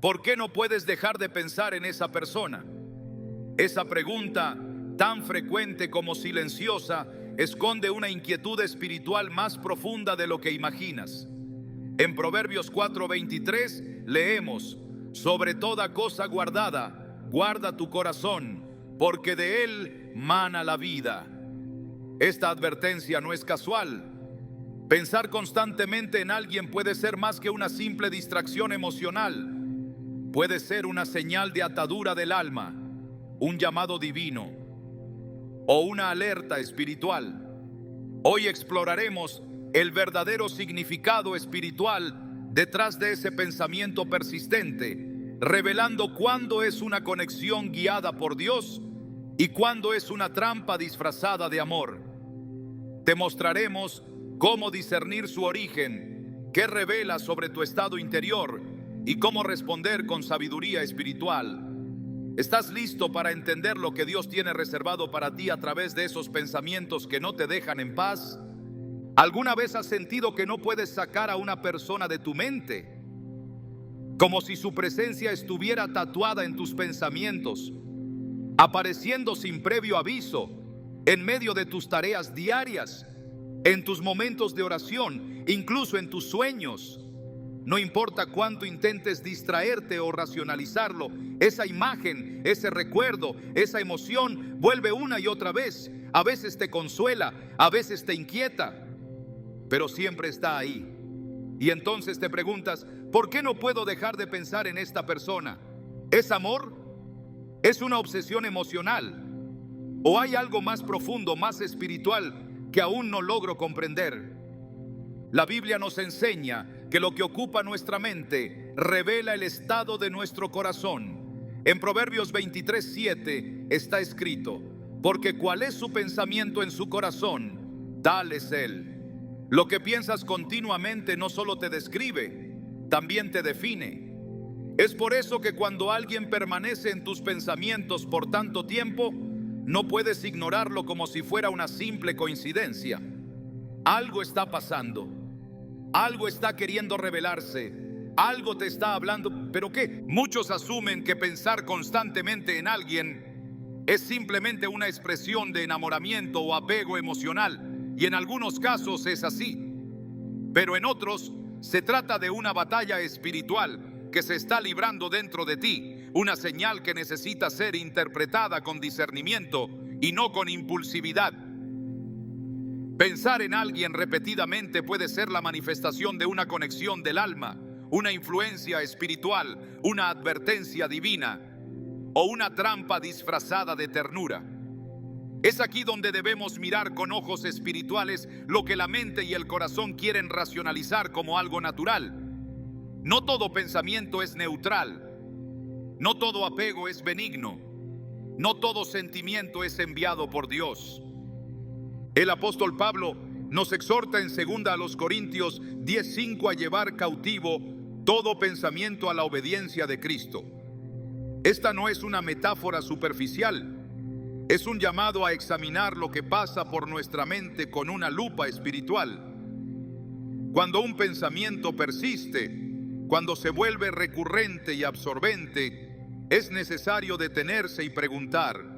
¿Por qué no puedes dejar de pensar en esa persona? Esa pregunta, tan frecuente como silenciosa, esconde una inquietud espiritual más profunda de lo que imaginas. En Proverbios 4:23 leemos: sobre toda cosa guardada, guarda tu corazón, porque de él mana la vida. Esta advertencia no es casual. Pensar constantemente en alguien puede ser más que una simple distracción emocional. Puede ser una señal de atadura del alma, un llamado divino o una alerta espiritual. Hoy exploraremos el verdadero significado espiritual detrás de ese pensamiento persistente, revelando cuándo es una conexión guiada por Dios y cuándo es una trampa disfrazada de amor. Te mostraremos cómo discernir su origen, qué revela sobre tu estado interior y cómo responder con sabiduría espiritual. ¿Estás listo para entender lo que Dios tiene reservado para ti a través de esos pensamientos que no te dejan en paz? ¿Alguna vez has sentido que no puedes sacar a una persona de tu mente? Como si su presencia estuviera tatuada en tus pensamientos, apareciendo sin previo aviso, en medio de tus tareas diarias, en tus momentos de oración, incluso en tus sueños. No importa cuánto intentes distraerte o racionalizarlo, esa imagen, ese recuerdo, esa emoción vuelve una y otra vez. A veces te consuela, a veces te inquieta, pero siempre está ahí. Y entonces te preguntas, ¿por qué no puedo dejar de pensar en esta persona? ¿Es amor? ¿Es una obsesión emocional? ¿O hay algo más profundo, más espiritual que aún no logro comprender? La Biblia nos enseña que lo que ocupa nuestra mente revela el estado de nuestro corazón. En Proverbios 23:7 está escrito: porque cuál es su pensamiento en su corazón, tal es él. Lo que piensas continuamente no solo te describe, también te define. Es por eso que cuando alguien permanece en tus pensamientos por tanto tiempo, no puedes ignorarlo como si fuera una simple coincidencia. Algo está pasando. Algo está queriendo revelarse, algo te está hablando. ¿Pero qué? Muchos asumen que pensar constantemente en alguien es simplemente una expresión de enamoramiento o apego emocional, y en algunos casos es así. Pero en otros se trata de una batalla espiritual que se está librando dentro de ti, una señal que necesita ser interpretada con discernimiento y no con impulsividad. Pensar en alguien repetidamente puede ser la manifestación de una conexión del alma, una influencia espiritual, una advertencia divina o una trampa disfrazada de ternura. Es aquí donde debemos mirar con ojos espirituales lo que la mente y el corazón quieren racionalizar como algo natural. No todo pensamiento es neutral, no todo apego es benigno, no todo sentimiento es enviado por Dios. El apóstol Pablo nos exhorta en 2 Corintios 10:5 a llevar cautivo todo pensamiento a la obediencia de Cristo. Esta no es una metáfora superficial, es un llamado a examinar lo que pasa por nuestra mente con una lupa espiritual. Cuando un pensamiento persiste, cuando se vuelve recurrente y absorbente, es necesario detenerse y preguntar: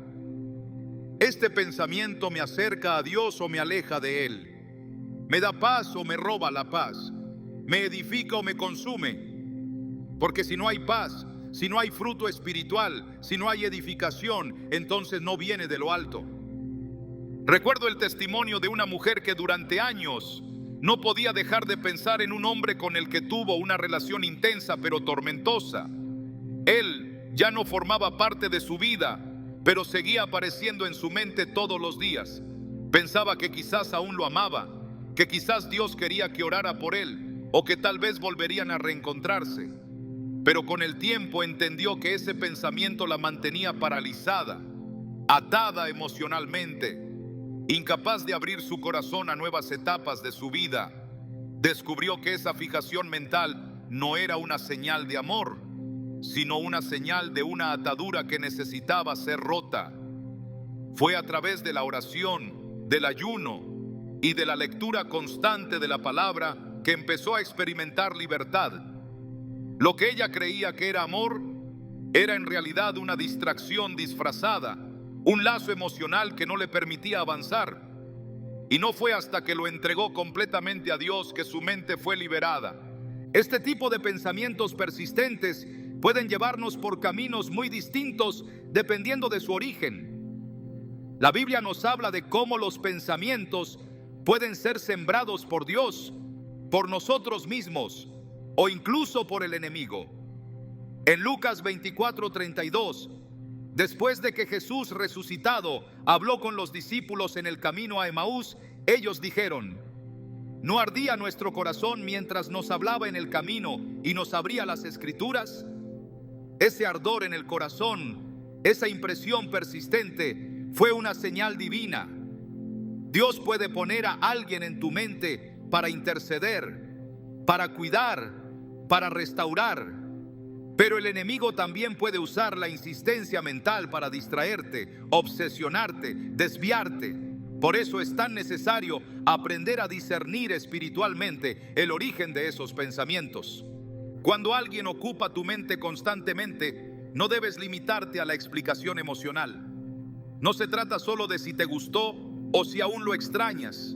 ¿este pensamiento me acerca a Dios o me aleja de Él? ¿Me da paz o me roba la paz? ¿Me edifica o me consume? Porque si no hay paz, si no hay fruto espiritual, si no hay edificación, entonces no viene de lo alto. Recuerdo el testimonio de una mujer que durante años no podía dejar de pensar en un hombre con el que tuvo una relación intensa pero tormentosa. Él ya no formaba parte de su vida, pero seguía apareciendo en su mente todos los días. Pensaba que quizás aún lo amaba, que quizás Dios quería que orara por él, o que tal vez volverían a reencontrarse. Pero con el tiempo entendió que ese pensamiento la mantenía paralizada, atada emocionalmente, incapaz de abrir su corazón a nuevas etapas de su vida. Descubrió que esa fijación mental no era una señal de amor, sino una señal de una atadura que necesitaba ser rota. Fue a través de la oración, del ayuno y de la lectura constante de la palabra que empezó a experimentar libertad. Lo que ella creía que era amor era en realidad una distracción disfrazada, un lazo emocional que no le permitía avanzar. Y no fue hasta que lo entregó completamente a Dios que su mente fue liberada. Este tipo de pensamientos persistentes pueden llevarnos por caminos muy distintos dependiendo de su origen. La Biblia nos habla de cómo los pensamientos pueden ser sembrados por Dios, por nosotros mismos o incluso por el enemigo. En Lucas 24:32, después de que Jesús resucitado habló con los discípulos en el camino a Emaús, ellos dijeron: ¿no ardía nuestro corazón mientras nos hablaba en el camino y nos abría las Escrituras? Ese ardor en el corazón, esa impresión persistente, fue una señal divina. Dios puede poner a alguien en tu mente para interceder, para cuidar, para restaurar. Pero el enemigo también puede usar la insistencia mental para distraerte, obsesionarte, desviarte. Por eso es tan necesario aprender a discernir espiritualmente el origen de esos pensamientos. Cuando alguien ocupa tu mente constantemente, no debes limitarte a la explicación emocional. No se trata solo de si te gustó o si aún lo extrañas.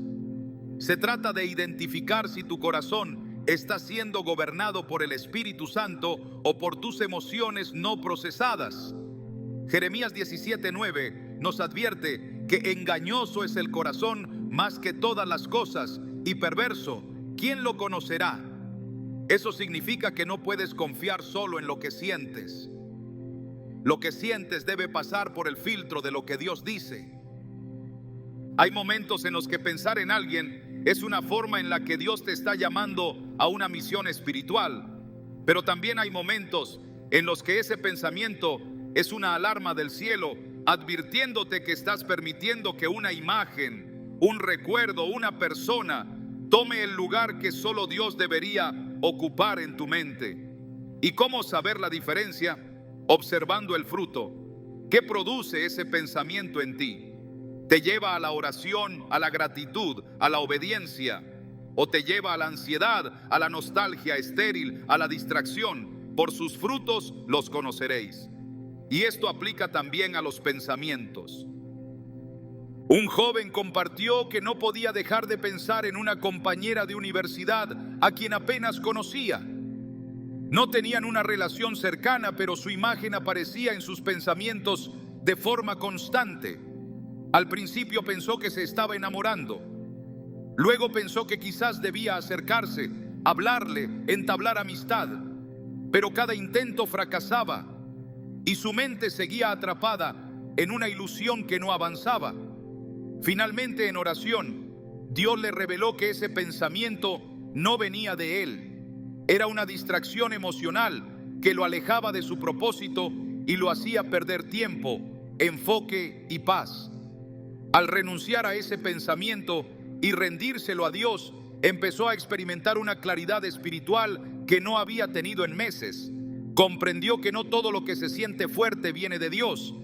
Se trata de identificar si tu corazón está siendo gobernado por el Espíritu Santo o por tus emociones no procesadas. Jeremías 17:9 nos advierte que engañoso es el corazón más que todas las cosas y perverso, ¿quién lo conocerá? Eso significa que no puedes confiar solo en lo que sientes. Lo que sientes debe pasar por el filtro de lo que Dios dice. Hay momentos en los que pensar en alguien es una forma en la que Dios te está llamando a una misión espiritual, pero también hay momentos en los que ese pensamiento es una alarma del cielo advirtiéndote que estás permitiendo que una imagen, un recuerdo, una persona tome el lugar que solo Dios debería ocupar en tu mente. ¿Y cómo saber la diferencia? Observando el fruto. ¿Qué produce ese pensamiento en ti? ¿Te lleva a la oración, a la gratitud, a la obediencia? ¿O te lleva a la ansiedad, a la nostalgia estéril, a la distracción? Por sus frutos los conoceréis. Y esto aplica también a los pensamientos. Un joven compartió que no podía dejar de pensar en una compañera de universidad a quien apenas conocía. No tenían una relación cercana, pero su imagen aparecía en sus pensamientos de forma constante. Al principio pensó que se estaba enamorando. Luego pensó que quizás debía acercarse, hablarle, entablar amistad. Pero cada intento fracasaba y su mente seguía atrapada en una ilusión que no avanzaba. Finalmente, en oración, Dios le reveló que ese pensamiento no venía de él. Era una distracción emocional que lo alejaba de su propósito y lo hacía perder tiempo, enfoque y paz. Al renunciar a ese pensamiento y rendírselo a Dios, empezó a experimentar una claridad espiritual que no había tenido en meses. Comprendió que no todo lo que se siente fuerte viene de Dios.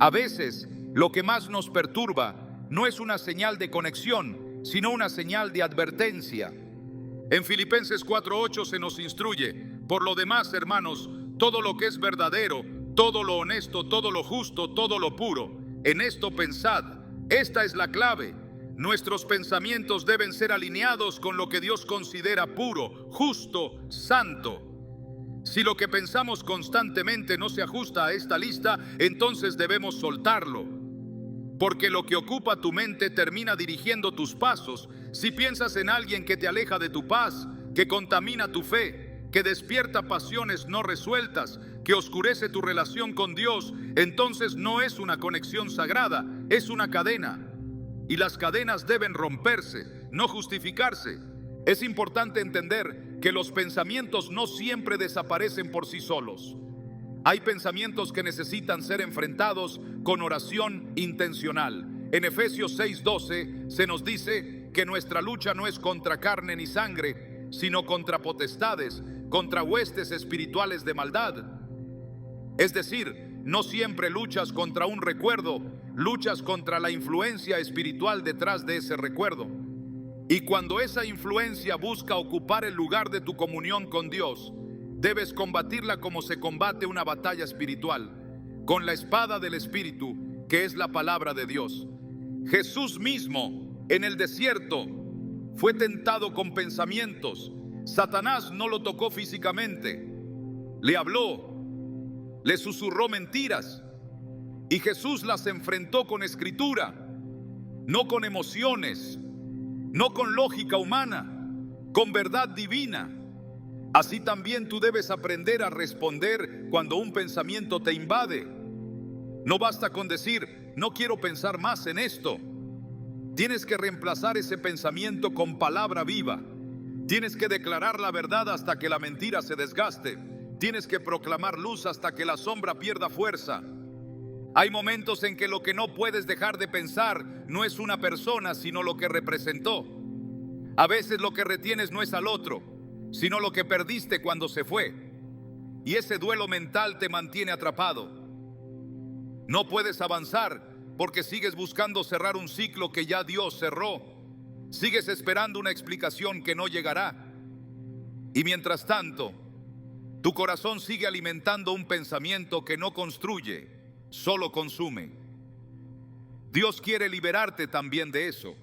A veces, lo que más nos perturba no es una señal de conexión, sino una señal de advertencia. En Filipenses 4:8 se nos instruye: por lo demás, hermanos, todo lo que es verdadero, todo lo honesto, todo lo justo, todo lo puro, en esto pensad. Esta es la clave. Nuestros pensamientos deben ser alineados con lo que Dios considera puro, justo, santo. Si lo que pensamos constantemente no se ajusta a esta lista, entonces debemos soltarlo. Porque lo que ocupa tu mente termina dirigiendo tus pasos. Si piensas en alguien que te aleja de tu paz, que contamina tu fe, que despierta pasiones no resueltas, que oscurece tu relación con Dios, entonces no es una conexión sagrada, es una cadena. Y las cadenas deben romperse, no justificarse. Es importante entender que los pensamientos no siempre desaparecen por sí solos. Hay pensamientos que necesitan ser enfrentados con oración intencional. En Efesios 6:12 se nos dice que nuestra lucha no es contra carne ni sangre, sino contra potestades, contra huestes espirituales de maldad. Es decir, no siempre luchas contra un recuerdo, luchas contra la influencia espiritual detrás de ese recuerdo. Y cuando esa influencia busca ocupar el lugar de tu comunión con Dios, Debes combatirla como se combate una batalla espiritual, con la espada del Espíritu, que es la palabra de Dios. Jesús mismo, en el desierto, fue tentado con pensamientos. Satanás no lo tocó físicamente, le habló, le susurró mentiras, y Jesús las enfrentó con escritura, no con emociones, no con lógica humana, con verdad divina. Así también tú debes aprender a responder cuando un pensamiento te invade. No basta con decir, no quiero pensar más en esto. Tienes que reemplazar ese pensamiento con palabra viva. Tienes que declarar la verdad hasta que la mentira se desgaste. Tienes que proclamar luz hasta que la sombra pierda fuerza. Hay momentos en que lo que no puedes dejar de pensar no es una persona, sino lo que representó. A veces lo que retienes no es al otro, sino lo que perdiste cuando se fue. Y ese duelo mental te mantiene atrapado. No puedes avanzar porque sigues buscando cerrar un ciclo que ya Dios cerró. Sigues esperando una explicación que no llegará. Y mientras tanto, tu corazón sigue alimentando un pensamiento que no construye, solo consume. Dios quiere liberarte también de eso,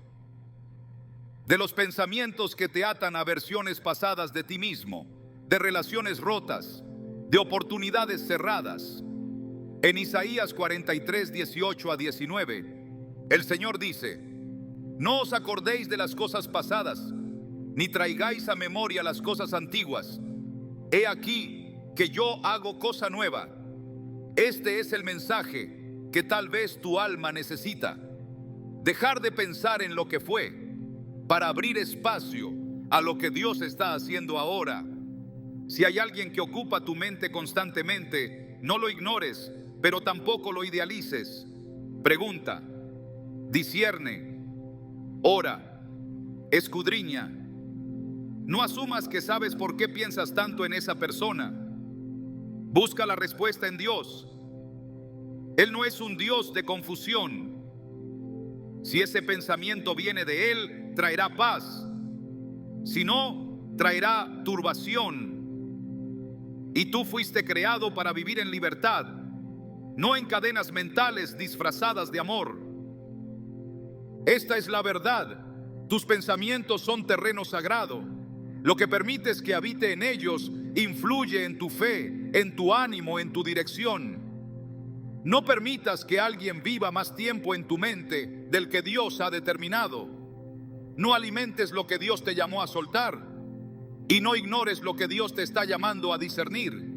de los pensamientos que te atan a versiones pasadas de ti mismo, de relaciones rotas, de oportunidades cerradas. En Isaías 43, 18 a 19, el Señor dice: no os acordéis de las cosas pasadas, ni traigáis a memoria las cosas antiguas. He aquí que yo hago cosa nueva. Este es el mensaje que tal vez tu alma necesita. Dejar de pensar en lo que fue para abrir espacio a lo que Dios está haciendo ahora. Si hay alguien que ocupa tu mente constantemente, no lo ignores, pero tampoco lo idealices. Pregunta, discierne, ora, escudriña. No asumas que sabes por qué piensas tanto en esa persona. Busca la respuesta en Dios. Él no es un Dios de confusión. Si ese pensamiento viene de Él, traerá paz. Si no, traerá turbación. Y tú fuiste creado para vivir en libertad, no en cadenas mentales disfrazadas de amor. Esta es la verdad. Tus pensamientos son terreno sagrado. Lo que permites que habite en ellos influye en tu fe, en tu ánimo, en tu dirección. No permitas que alguien viva más tiempo en tu mente del que Dios ha determinado. No alimentes lo que Dios te llamó a soltar y no ignores lo que Dios te está llamando a discernir.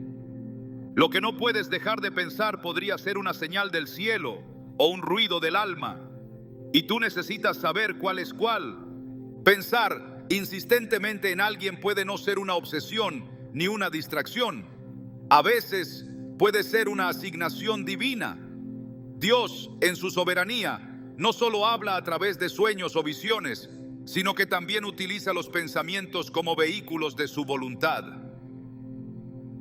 Lo que no puedes dejar de pensar podría ser una señal del cielo o un ruido del alma, y tú necesitas saber cuál es cuál. Pensar insistentemente en alguien puede no ser una obsesión ni una distracción. A veces puede ser una asignación divina. Dios, en su soberanía, no solo habla a través de sueños o visiones, sino que también utiliza los pensamientos como vehículos de su voluntad.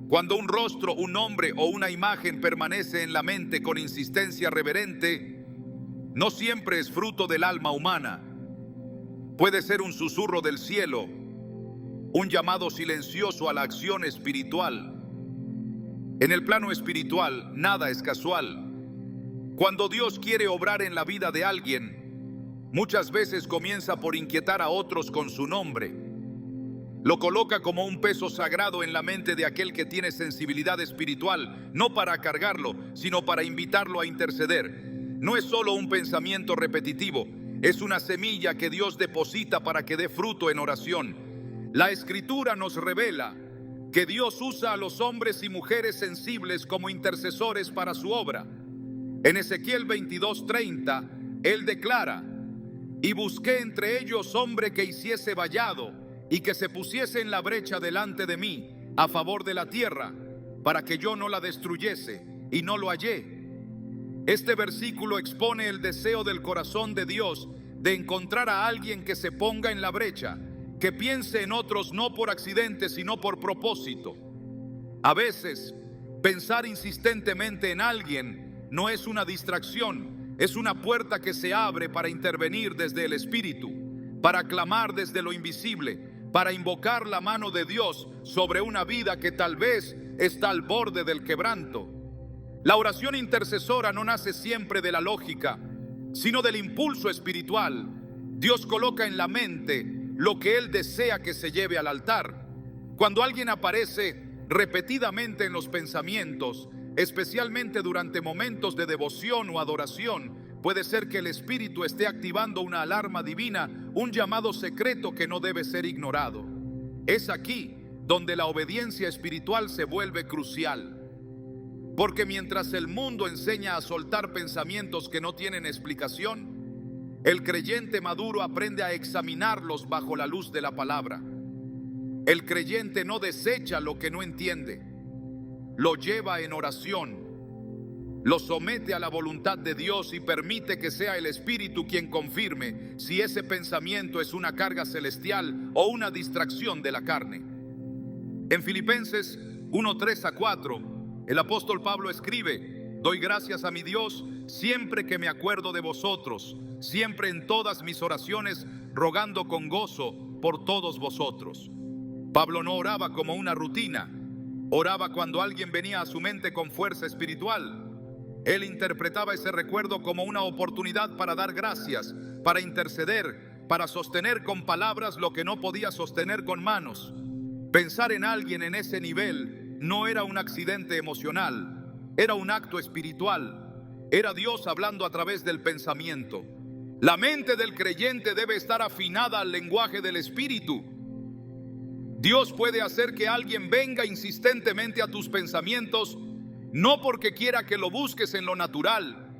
Cuando un rostro, un nombre o una imagen permanece en la mente con insistencia reverente, no siempre es fruto del alma humana. Puede ser un susurro del cielo, un llamado silencioso a la acción espiritual. En el plano espiritual, nada es casual. Cuando Dios quiere obrar en la vida de alguien, muchas veces comienza por inquietar a otros con su nombre. Lo coloca como un peso sagrado en la mente de aquel que tiene sensibilidad espiritual, no para cargarlo, sino para invitarlo a interceder. No es solo un pensamiento repetitivo, es una semilla que Dios deposita para que dé fruto en oración. La Escritura nos revela que Dios usa a los hombres y mujeres sensibles como intercesores para su obra. En Ezequiel 22:30, Él declara: y busqué entre ellos hombre que hiciese vallado y que se pusiese en la brecha delante de mí a favor de la tierra, para que yo no la destruyese, y no lo hallé. Este versículo expone el deseo del corazón de Dios de encontrar a alguien que se ponga en la brecha, que piense en otros no por accidente, sino por propósito. A veces, pensar insistentemente en alguien no es una distracción, es una puerta que se abre para intervenir desde el Espíritu, para clamar desde lo invisible, para invocar la mano de Dios sobre una vida que tal vez está al borde del quebranto. La oración intercesora no nace siempre de la lógica, sino del impulso espiritual. Dios coloca en la mente lo que Él desea que se lleve al altar. Cuando alguien aparece repetidamente en los pensamientos, especialmente durante momentos de devoción o adoración, puede ser que el Espíritu esté activando una alarma divina, un llamado secreto que no debe ser ignorado. Es aquí donde la obediencia espiritual se vuelve crucial. Porque mientras el mundo enseña a soltar pensamientos que no tienen explicación, el creyente maduro aprende a examinarlos bajo la luz de la palabra. El creyente no desecha lo que no entiende, lo lleva en oración, lo somete a la voluntad de Dios y permite que sea el Espíritu quien confirme si ese pensamiento es una carga celestial o una distracción de la carne. En Filipenses 1:3-4, el apóstol Pablo escribe: doy gracias a mi Dios siempre que me acuerdo de vosotros, siempre en todas mis oraciones, rogando con gozo por todos vosotros. Pablo no oraba como una rutina, oraba cuando alguien venía a su mente con fuerza espiritual. Él interpretaba ese recuerdo como una oportunidad para dar gracias, para interceder, para sostener con palabras lo que no podía sostener con manos. Pensar en alguien en ese nivel no era un accidente emocional, era un acto espiritual. Era Dios hablando a través del pensamiento. La mente del creyente debe estar afinada al lenguaje del Espíritu. Dios puede hacer que alguien venga insistentemente a tus pensamientos, no porque quiera que lo busques en lo natural,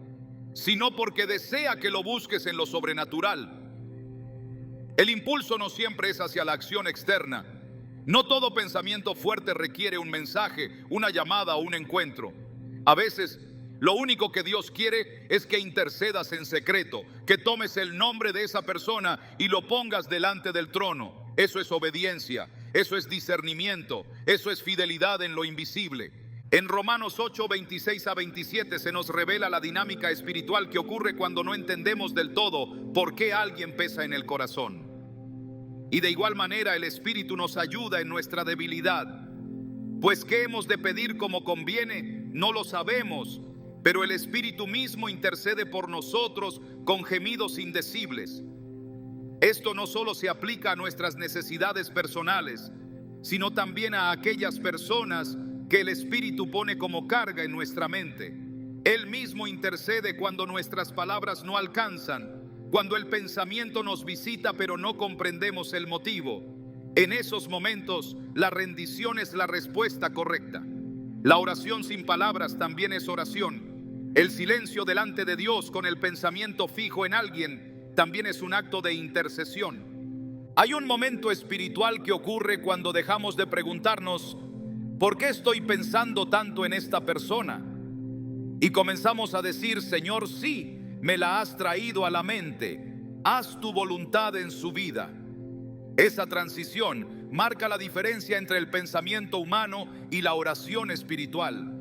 sino porque desea que lo busques en lo sobrenatural. El impulso no siempre es hacia la acción externa. No todo pensamiento fuerte requiere un mensaje, una llamada o un encuentro. A veces, lo único que Dios quiere es que intercedas en secreto, que tomes el nombre de esa persona y lo pongas delante del trono. Eso es obediencia, eso es discernimiento, eso es fidelidad en lo invisible. En Romanos 8:26-27 se nos revela la dinámica espiritual que ocurre cuando no entendemos del todo por qué alguien pesa en el corazón. Y de igual manera el Espíritu nos ayuda en nuestra debilidad. Pues ¿qué hemos de pedir como conviene? No lo sabemos, pero el Espíritu mismo intercede por nosotros con gemidos indecibles. Esto no solo se aplica a nuestras necesidades personales, sino también a aquellas personas que el Espíritu pone como carga en nuestra mente. Él mismo intercede cuando nuestras palabras no alcanzan, cuando el pensamiento nos visita pero no comprendemos el motivo. En esos momentos, la rendición es la respuesta correcta. La oración sin palabras también es oración. El silencio delante de Dios con el pensamiento fijo en alguien también es un acto de intercesión. Hay un momento espiritual que ocurre cuando dejamos de preguntarnos: ¿por qué estoy pensando tanto en esta persona? Y comenzamos a decir: Señor, sí, me la has traído a la mente. Haz tu voluntad en su vida. Esa transición marca la diferencia entre el pensamiento humano y la oración espiritual.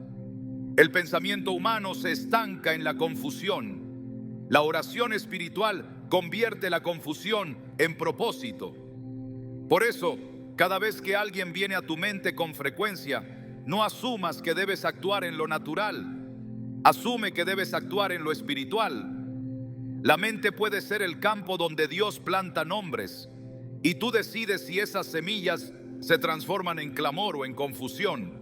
El pensamiento humano se estanca en la confusión. La oración espiritual convierte la confusión en propósito. Por eso, cada vez que alguien viene a tu mente con frecuencia, no asumas que debes actuar en lo natural. Asume que debes actuar en lo espiritual. La mente puede ser el campo donde Dios planta nombres, y tú decides si esas semillas se transforman en clamor o en confusión.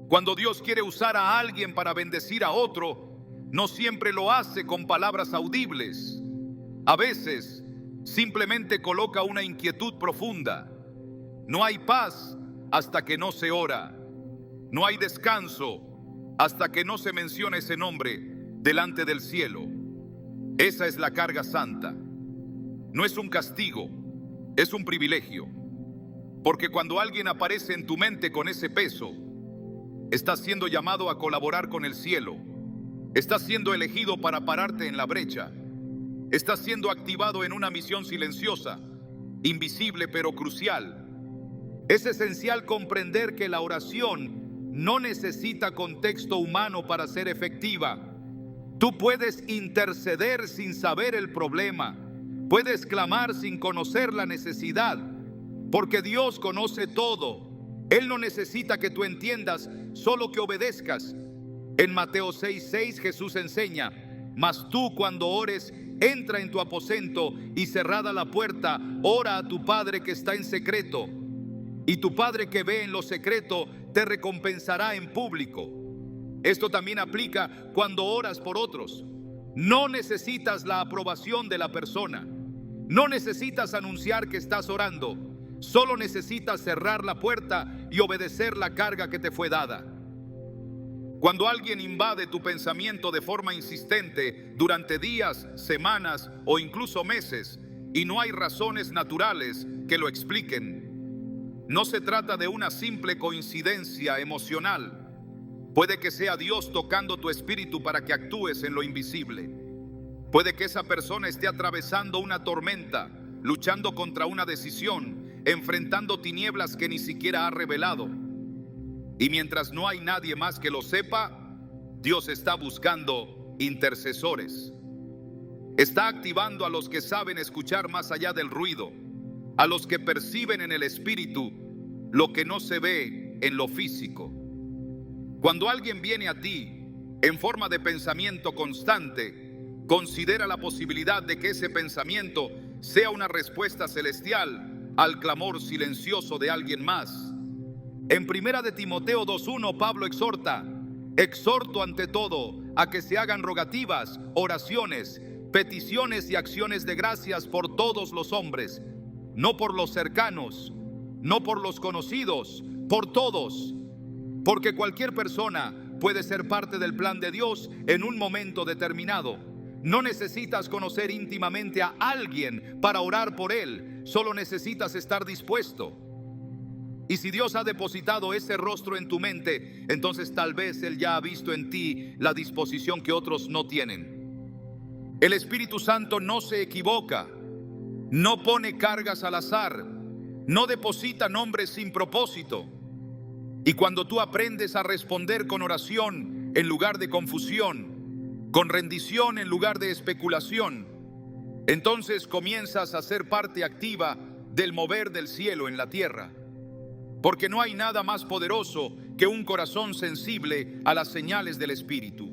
Cuando Dios quiere usar a alguien para bendecir a otro, no siempre lo hace con palabras audibles. A veces, simplemente coloca una inquietud profunda. No hay paz hasta que no se ora. No hay descanso hasta que no se menciona ese nombre delante del cielo. Esa es la carga santa. No es un castigo, es un privilegio. Porque cuando alguien aparece en tu mente con ese peso, estás siendo llamado a colaborar con el cielo. Estás siendo elegido para pararte en la brecha. Estás siendo activado en una misión silenciosa, invisible pero crucial. Es esencial comprender que la oración no necesita contexto humano para ser efectiva. Tú puedes interceder sin saber el problema. Puedes clamar sin conocer la necesidad. porque Dios conoce todo. Él no necesita que tú entiendas, solo que obedezcas. En Mateo 6:6 Jesús enseña: mas tú cuando ores, entra en tu aposento y cerrada la puerta, ora a tu Padre que está en secreto. Y tu Padre que ve en lo secreto te recompensará en público. Esto también aplica cuando oras por otros. No necesitas la aprobación de la persona. No necesitas anunciar que estás orando. Solo necesitas cerrar la puerta y obedecer la carga que te fue dada. Cuando alguien invade tu pensamiento de forma insistente durante días, semanas o incluso meses, y no hay razones naturales que lo expliquen, no se trata de una simple coincidencia emocional. Puede que sea Dios tocando tu espíritu para que actúes en lo invisible. Puede que esa persona esté atravesando una tormenta, luchando contra una decisión, enfrentando tinieblas que ni siquiera ha revelado. Y mientras no hay nadie más que lo sepa, Dios está buscando intercesores. Está activando a los que saben escuchar más allá del ruido, a los que perciben en el espíritu lo que no se ve en lo físico. Cuando alguien viene a ti en forma de pensamiento constante, considera la posibilidad de que ese pensamiento sea una respuesta celestial al clamor silencioso de alguien más. En 1 de Timoteo 2:1 Pablo exhorta: exhorto ante todo a que se hagan rogativas, oraciones, peticiones y acciones de gracias por todos los hombres, no por los cercanos, no por los conocidos, por todos, porque cualquier persona puede ser parte del plan de Dios en un momento determinado. No necesitas conocer íntimamente a alguien para orar por él, solo necesitas estar dispuesto. Y si Dios ha depositado ese rostro en tu mente, entonces tal vez Él ya ha visto en ti la disposición que otros no tienen. El Espíritu Santo no se equivoca, no pone cargas al azar, no deposita nombres sin propósito. Y cuando tú aprendes a responder con oración en lugar de confusión, con rendición en lugar de especulación, entonces comienzas a ser parte activa del mover del cielo en la tierra. Porque no hay nada más poderoso que un corazón sensible a las señales del Espíritu.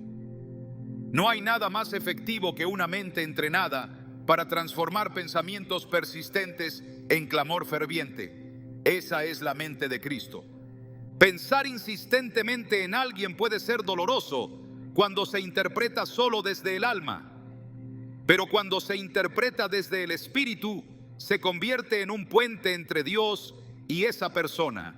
No hay nada más efectivo que una mente entrenada para transformar pensamientos persistentes en clamor ferviente. Esa es la mente de Cristo. Pensar insistentemente en alguien puede ser doloroso cuando se interpreta solo desde el alma, pero cuando se interpreta desde el Espíritu, se convierte en un puente entre Dios y esa persona.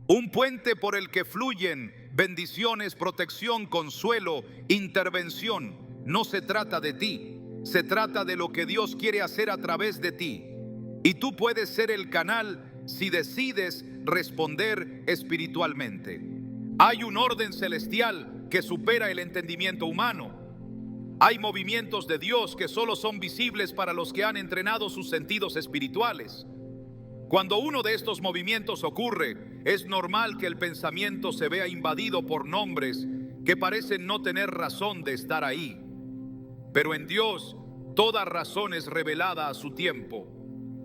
Un puente por el que fluyen bendiciones, protección, consuelo, intervención. No se trata de ti, se trata de lo que Dios quiere hacer a través de ti. Y tú puedes ser el canal si decides responder espiritualmente. Hay un orden celestial que supera el entendimiento humano. Hay movimientos de Dios que solo son visibles para los que han entrenado sus sentidos espirituales. Cuando uno de estos movimientos ocurre, es normal que el pensamiento se vea invadido por nombres que parecen no tener razón de estar ahí. Pero en Dios, toda razón es revelada a su tiempo.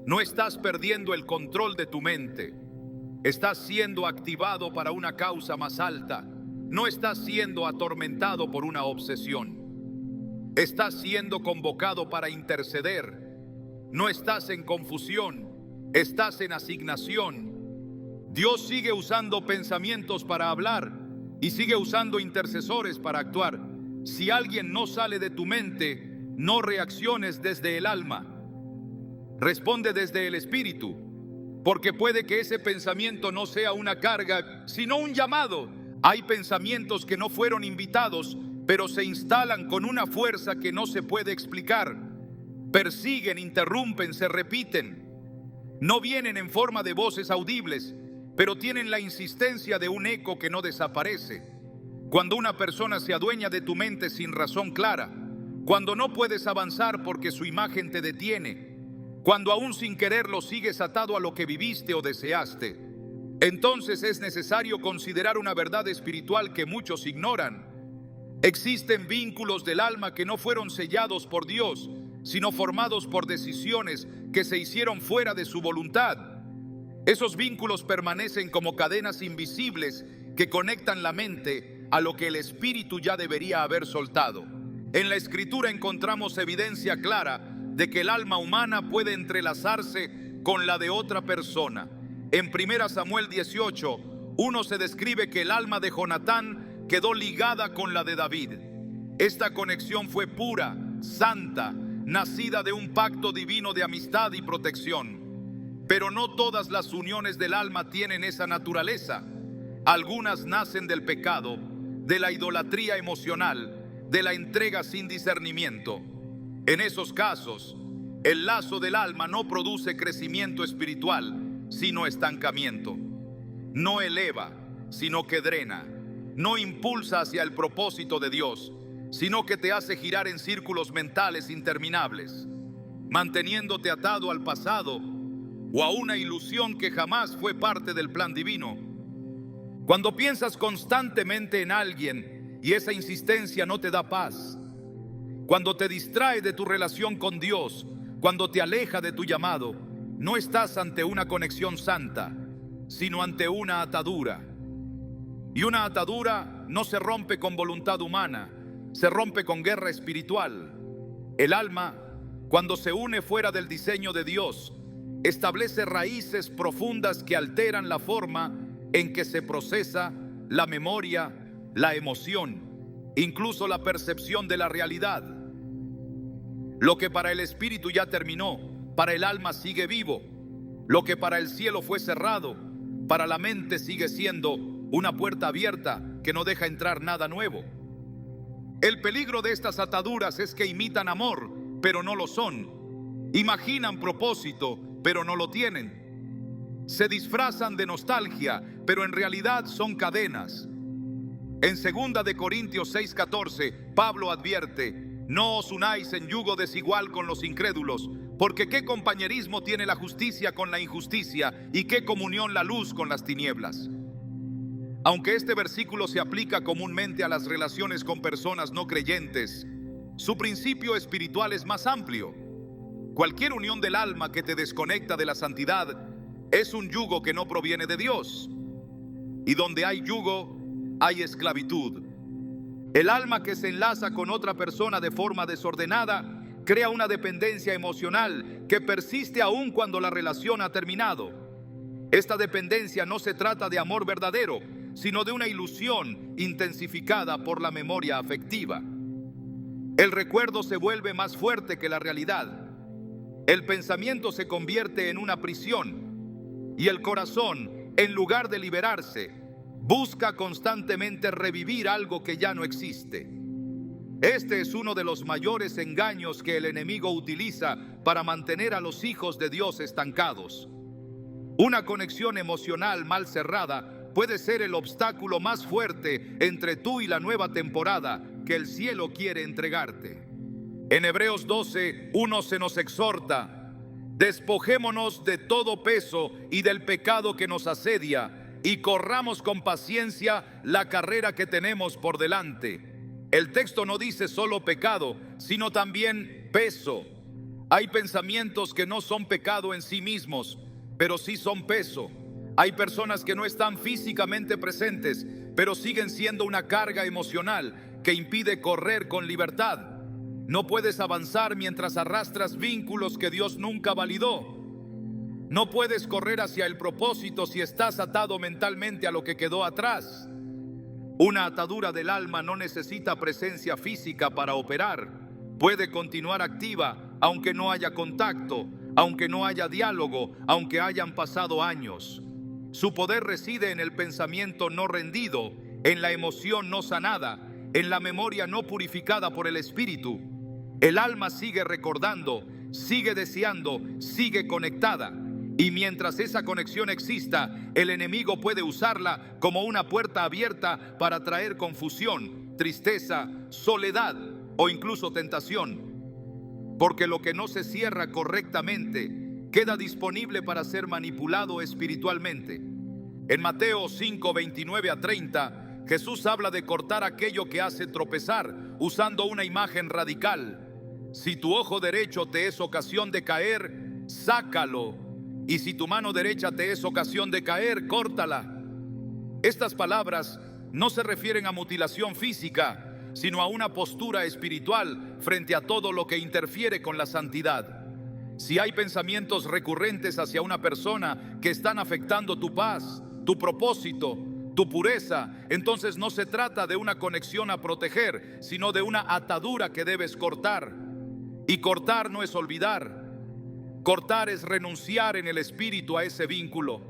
No estás perdiendo el control de tu mente. Estás siendo activado para una causa más alta. No estás siendo atormentado por una obsesión. Estás siendo convocado para interceder. No estás en confusión. Estás en asignación. Dios sigue usando pensamientos para hablar y sigue usando intercesores para actuar. Si alguien no sale de tu mente, no reacciones desde el alma. Responde desde el Espíritu, porque puede que ese pensamiento no sea una carga, sino un llamado. Hay pensamientos que no fueron invitados, pero se instalan con una fuerza que no se puede explicar. Persiguen, interrumpen, se repiten. No vienen en forma de voces audibles, pero tienen la insistencia de un eco que no desaparece. Cuando una persona se adueña de tu mente sin razón clara, cuando no puedes avanzar porque su imagen te detiene, cuando aún sin quererlo sigues atado a lo que viviste o deseaste, entonces es necesario considerar una verdad espiritual que muchos ignoran. Existen vínculos del alma que no fueron sellados por Dios, sino formados por decisiones que se hicieron fuera de su voluntad. Esos vínculos permanecen como cadenas invisibles que conectan la mente a lo que el espíritu ya debería haber soltado. En la Escritura encontramos evidencia clara de que el alma humana puede entrelazarse con la de otra persona. En 1 Samuel 18, se describe que el alma de Jonatán quedó ligada con la de David. Esta conexión fue pura, santa, nacida de un pacto divino de amistad y protección. Pero no todas las uniones del alma tienen esa naturaleza. Algunas nacen del pecado, de la idolatría emocional, de la entrega sin discernimiento. En esos casos, el lazo del alma no produce crecimiento espiritual, sino estancamiento. No eleva, sino que drena. No impulsa hacia el propósito de Dios, sino que te hace girar en círculos mentales interminables, manteniéndote atado al pasado o a una ilusión que jamás fue parte del plan divino. Cuando piensas constantemente en alguien y esa insistencia no te da paz, cuando te distrae de tu relación con Dios, cuando te aleja de tu llamado, no estás ante una conexión santa, sino ante una atadura. Y una atadura no se rompe con voluntad humana, se rompe con guerra espiritual. El alma, cuando se une fuera del diseño de Dios, establece raíces profundas que alteran la forma en que se procesa la memoria, la emoción, incluso la percepción de la realidad. Lo que para el espíritu ya terminó, para el alma sigue vivo. Lo que para el cielo fue cerrado, para la mente sigue siendo una puerta abierta que no deja entrar nada nuevo. El peligro de estas ataduras es que imitan amor, pero no lo son. Imaginan propósito, pero no lo tienen. Se disfrazan de nostalgia, pero en realidad son cadenas. En 2 de Corintios 6:14, Pablo advierte: no os unáis en yugo desigual con los incrédulos, porque qué compañerismo tiene la justicia con la injusticia, y qué comunión la luz con las tinieblas. Aunque este versículo se aplica comúnmente a las relaciones con personas no creyentes, su principio espiritual es más amplio. Cualquier unión del alma que te desconecta de la santidad es un yugo que no proviene de Dios. Y donde hay yugo, hay esclavitud. El alma que se enlaza con otra persona de forma desordenada crea una dependencia emocional que persiste aún cuando la relación ha terminado. Esta dependencia no se trata de amor verdadero, sino de una ilusión intensificada por la memoria afectiva. El recuerdo se vuelve más fuerte que la realidad. El pensamiento se convierte en una prisión y el corazón, en lugar de liberarse, busca constantemente revivir algo que ya no existe. Este es uno de los mayores engaños que el enemigo utiliza para mantener a los hijos de Dios estancados. Una conexión emocional mal cerrada puede ser el obstáculo más fuerte entre tú y la nueva temporada que el cielo quiere entregarte. En Hebreos 12:1 se nos exhorta: despojémonos de todo peso y del pecado que nos asedia, y corramos con paciencia la carrera que tenemos por delante. El texto no dice solo pecado, sino también peso. Hay pensamientos que no son pecado en sí mismos, pero sí son peso. Hay personas que no están físicamente presentes, pero siguen siendo una carga emocional que impide correr con libertad. No puedes avanzar mientras arrastras vínculos que Dios nunca validó. No puedes correr hacia el propósito si estás atado mentalmente a lo que quedó atrás. Una atadura del alma no necesita presencia física para operar. Puede continuar activa aunque no haya contacto, aunque no haya diálogo, aunque hayan pasado años. Su poder reside en el pensamiento no rendido, en la emoción no sanada, en la memoria no purificada por el Espíritu. El alma sigue recordando, sigue deseando, sigue conectada. Y mientras esa conexión exista, el enemigo puede usarla como una puerta abierta para traer confusión, tristeza, soledad o incluso tentación. Porque lo que no se cierra correctamente queda disponible para ser manipulado espiritualmente. En Mateo 5:29-30, Jesús habla de cortar aquello que hace tropezar, usando una imagen radical. Si tu ojo derecho te es ocasión de caer, sácalo Y si tu mano derecha te es ocasión de caer, córtala. Estas palabras no se refieren a mutilación física, sino a una postura espiritual frente a todo lo que interfiere con la santidad. Si hay pensamientos recurrentes hacia una persona que están afectando tu paz, tu propósito, tu pureza, entonces no se trata de una conexión a proteger, sino de una atadura que debes cortar. Y cortar no es olvidar. Cortar es renunciar en el espíritu a ese vínculo.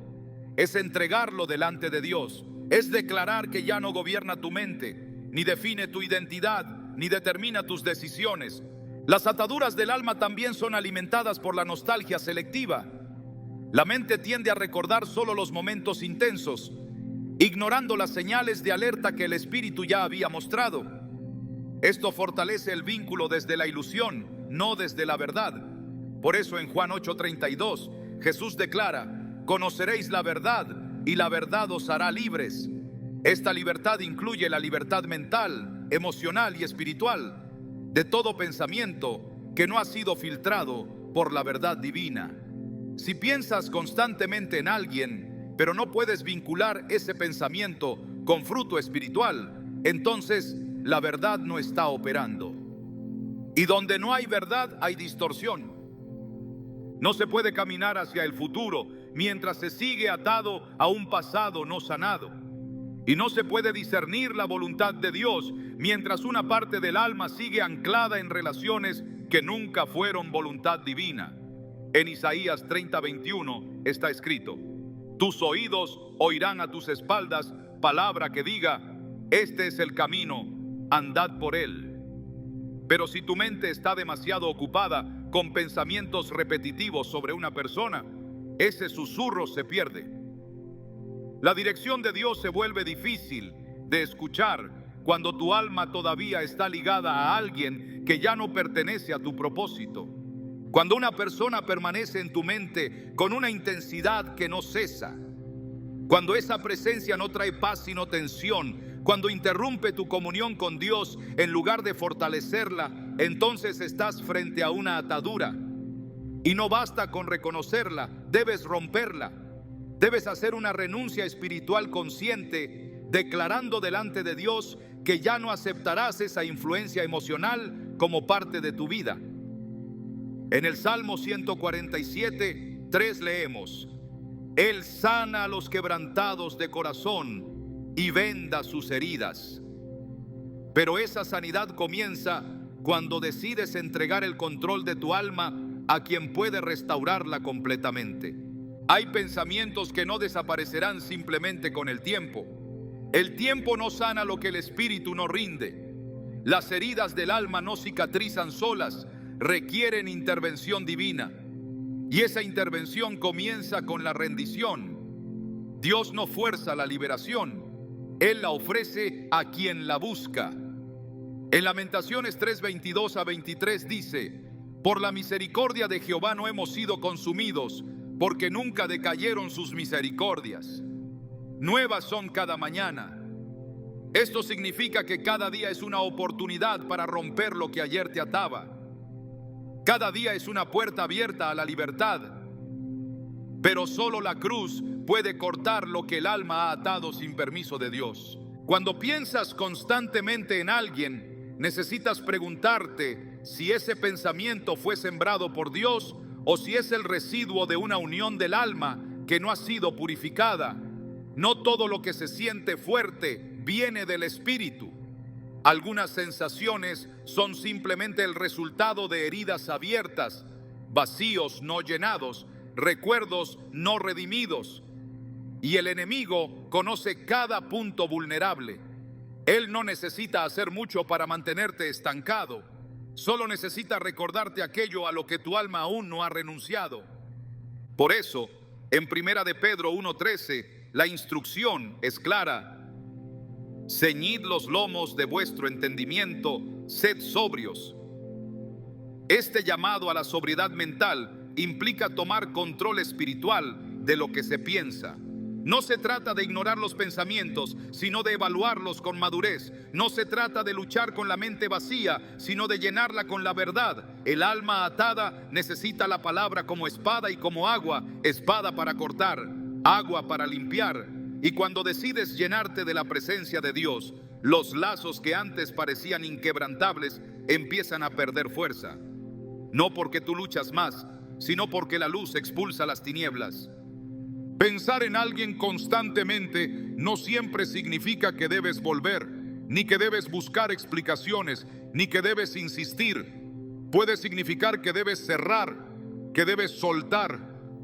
Es entregarlo delante de Dios. Es declarar que ya no gobierna tu mente, ni define tu identidad, ni determina tus decisiones. Las ataduras del alma también son alimentadas por la nostalgia selectiva. La mente tiende a recordar solo los momentos intensos, ignorando las señales de alerta que el espíritu ya había mostrado. Esto fortalece el vínculo desde la ilusión, no desde la verdad. Por eso en Juan 8:32, Jesús declara: conoceréis la verdad y la verdad os hará libres. Esta libertad incluye la libertad mental, emocional y espiritual de todo pensamiento que no ha sido filtrado por la verdad divina. Si piensas constantemente en alguien, pero no puedes vincular ese pensamiento con fruto espiritual, entonces la verdad no está operando. Y donde no hay verdad, hay distorsión. No se puede caminar hacia el futuro mientras se sigue atado a un pasado no sanado. Y no se puede discernir la voluntad de Dios mientras una parte del alma sigue anclada en relaciones que nunca fueron voluntad divina. En Isaías 30:21 está escrito: tus oídos oirán a tus espaldas palabra que diga: este es el camino, andad por él. Pero si tu mente está demasiado ocupada con pensamientos repetitivos sobre una persona, ese susurro se pierde. La dirección de Dios se vuelve difícil de escuchar cuando tu alma todavía está ligada a alguien que ya no pertenece a tu propósito. Cuando una persona permanece en tu mente con una intensidad que no cesa, cuando esa presencia no trae paz sino tensión, cuando interrumpe tu comunión con Dios en lugar de fortalecerla, entonces estás frente a una atadura. Y no basta con reconocerla, debes romperla. Debes hacer una renuncia espiritual consciente, declarando delante de Dios que ya no aceptarás esa influencia emocional como parte de tu vida. En el Salmo 147:3 leemos: Él sana a los quebrantados de corazón y venda sus heridas. Pero esa sanidad comienza cuando decides entregar el control de tu alma a quien puede restaurarla completamente. Hay pensamientos que no desaparecerán simplemente con el tiempo. El tiempo no sana lo que el espíritu no rinde. Las heridas del alma no cicatrizan solas, requieren intervención divina. Y esa intervención comienza con la rendición. Dios no fuerza la liberación, Él la ofrece a quien la busca. En Lamentaciones 3:22-23 dice: por la misericordia de Jehová no hemos sido consumidos, porque nunca decayeron sus misericordias. Nuevas son cada mañana. Esto significa que cada día es una oportunidad para romper lo que ayer te ataba. Cada día es una puerta abierta a la libertad. Pero solo la cruz puede cortar lo que el alma ha atado sin permiso de Dios. Cuando piensas constantemente en alguien, necesitas preguntarte si ese pensamiento fue sembrado por Dios o si es el residuo de una unión del alma que no ha sido purificada. No todo lo que se siente fuerte viene del espíritu. Algunas sensaciones son simplemente el resultado de heridas abiertas, vacíos no llenados, recuerdos no redimidos. Y el enemigo conoce cada punto vulnerable. Él no necesita hacer mucho para mantenerte estancado. Solo necesita recordarte aquello a lo que tu alma aún no ha renunciado. Por eso, en 1 de Pedro 1:13, la instrucción es clara: ceñid los lomos de vuestro entendimiento, sed sobrios. Este llamado a la sobriedad mental implica tomar control espiritual de lo que se piensa. No se trata de ignorar los pensamientos, sino de evaluarlos con madurez. No se trata de luchar con la mente vacía, sino de llenarla con la verdad. El alma atada necesita la palabra como espada y como agua, espada para cortar, agua para limpiar. Y cuando decides llenarte de la presencia de Dios, los lazos que antes parecían inquebrantables empiezan a perder fuerza. No porque tú luchas más, sino porque la luz expulsa las tinieblas. Pensar en alguien constantemente no siempre significa que debes volver, ni que debes buscar explicaciones, ni que debes insistir. Puede significar que debes cerrar, que debes soltar,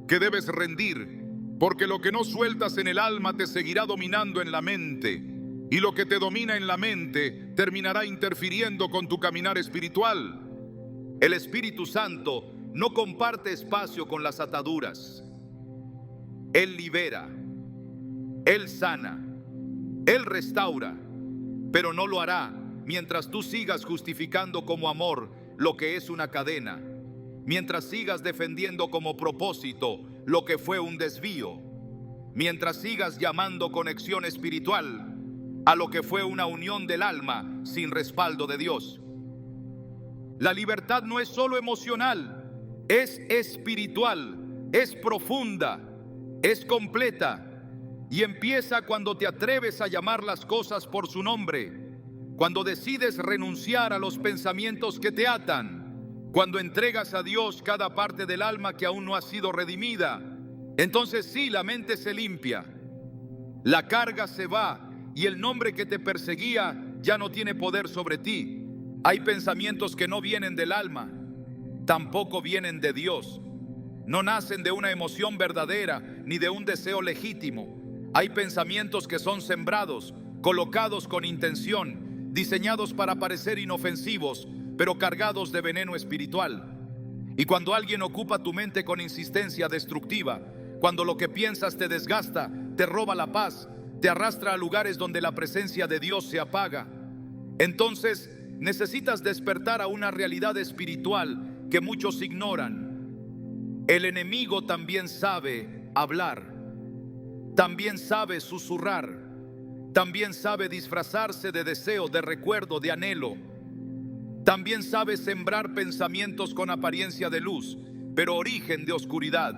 que debes rendir, porque lo que no sueltas en el alma te seguirá dominando en la mente, y lo que te domina en la mente terminará interfiriendo con tu caminar espiritual. El Espíritu Santo no comparte espacio con las ataduras. Él libera, Él sana, Él restaura, pero no lo hará mientras tú sigas justificando como amor lo que es una cadena, mientras sigas defendiendo como propósito lo que fue un desvío, mientras sigas llamando conexión espiritual a lo que fue una unión del alma sin respaldo de Dios. La libertad no es solo emocional, es espiritual, es profunda, es completa y empieza cuando te atreves a llamar las cosas por su nombre, cuando decides renunciar a los pensamientos que te atan, cuando entregas a Dios cada parte del alma que aún no ha sido redimida. Entonces sí, la mente se limpia, la carga se va y el nombre que te perseguía ya no tiene poder sobre ti. Hay pensamientos que no vienen del alma, tampoco vienen de Dios. No nacen de una emoción verdadera ni de un deseo legítimo. Hay pensamientos que son sembrados, colocados con intención, diseñados para parecer inofensivos, pero cargados de veneno espiritual. Y cuando alguien ocupa tu mente con insistencia destructiva, cuando lo que piensas te desgasta, te roba la paz, te arrastra a lugares donde la presencia de Dios se apaga, entonces necesitas despertar a una realidad espiritual que muchos ignoran. El enemigo también sabe hablar, también sabe susurrar, también sabe disfrazarse de deseo, de recuerdo, de anhelo. También sabe sembrar pensamientos con apariencia de luz, pero origen de oscuridad.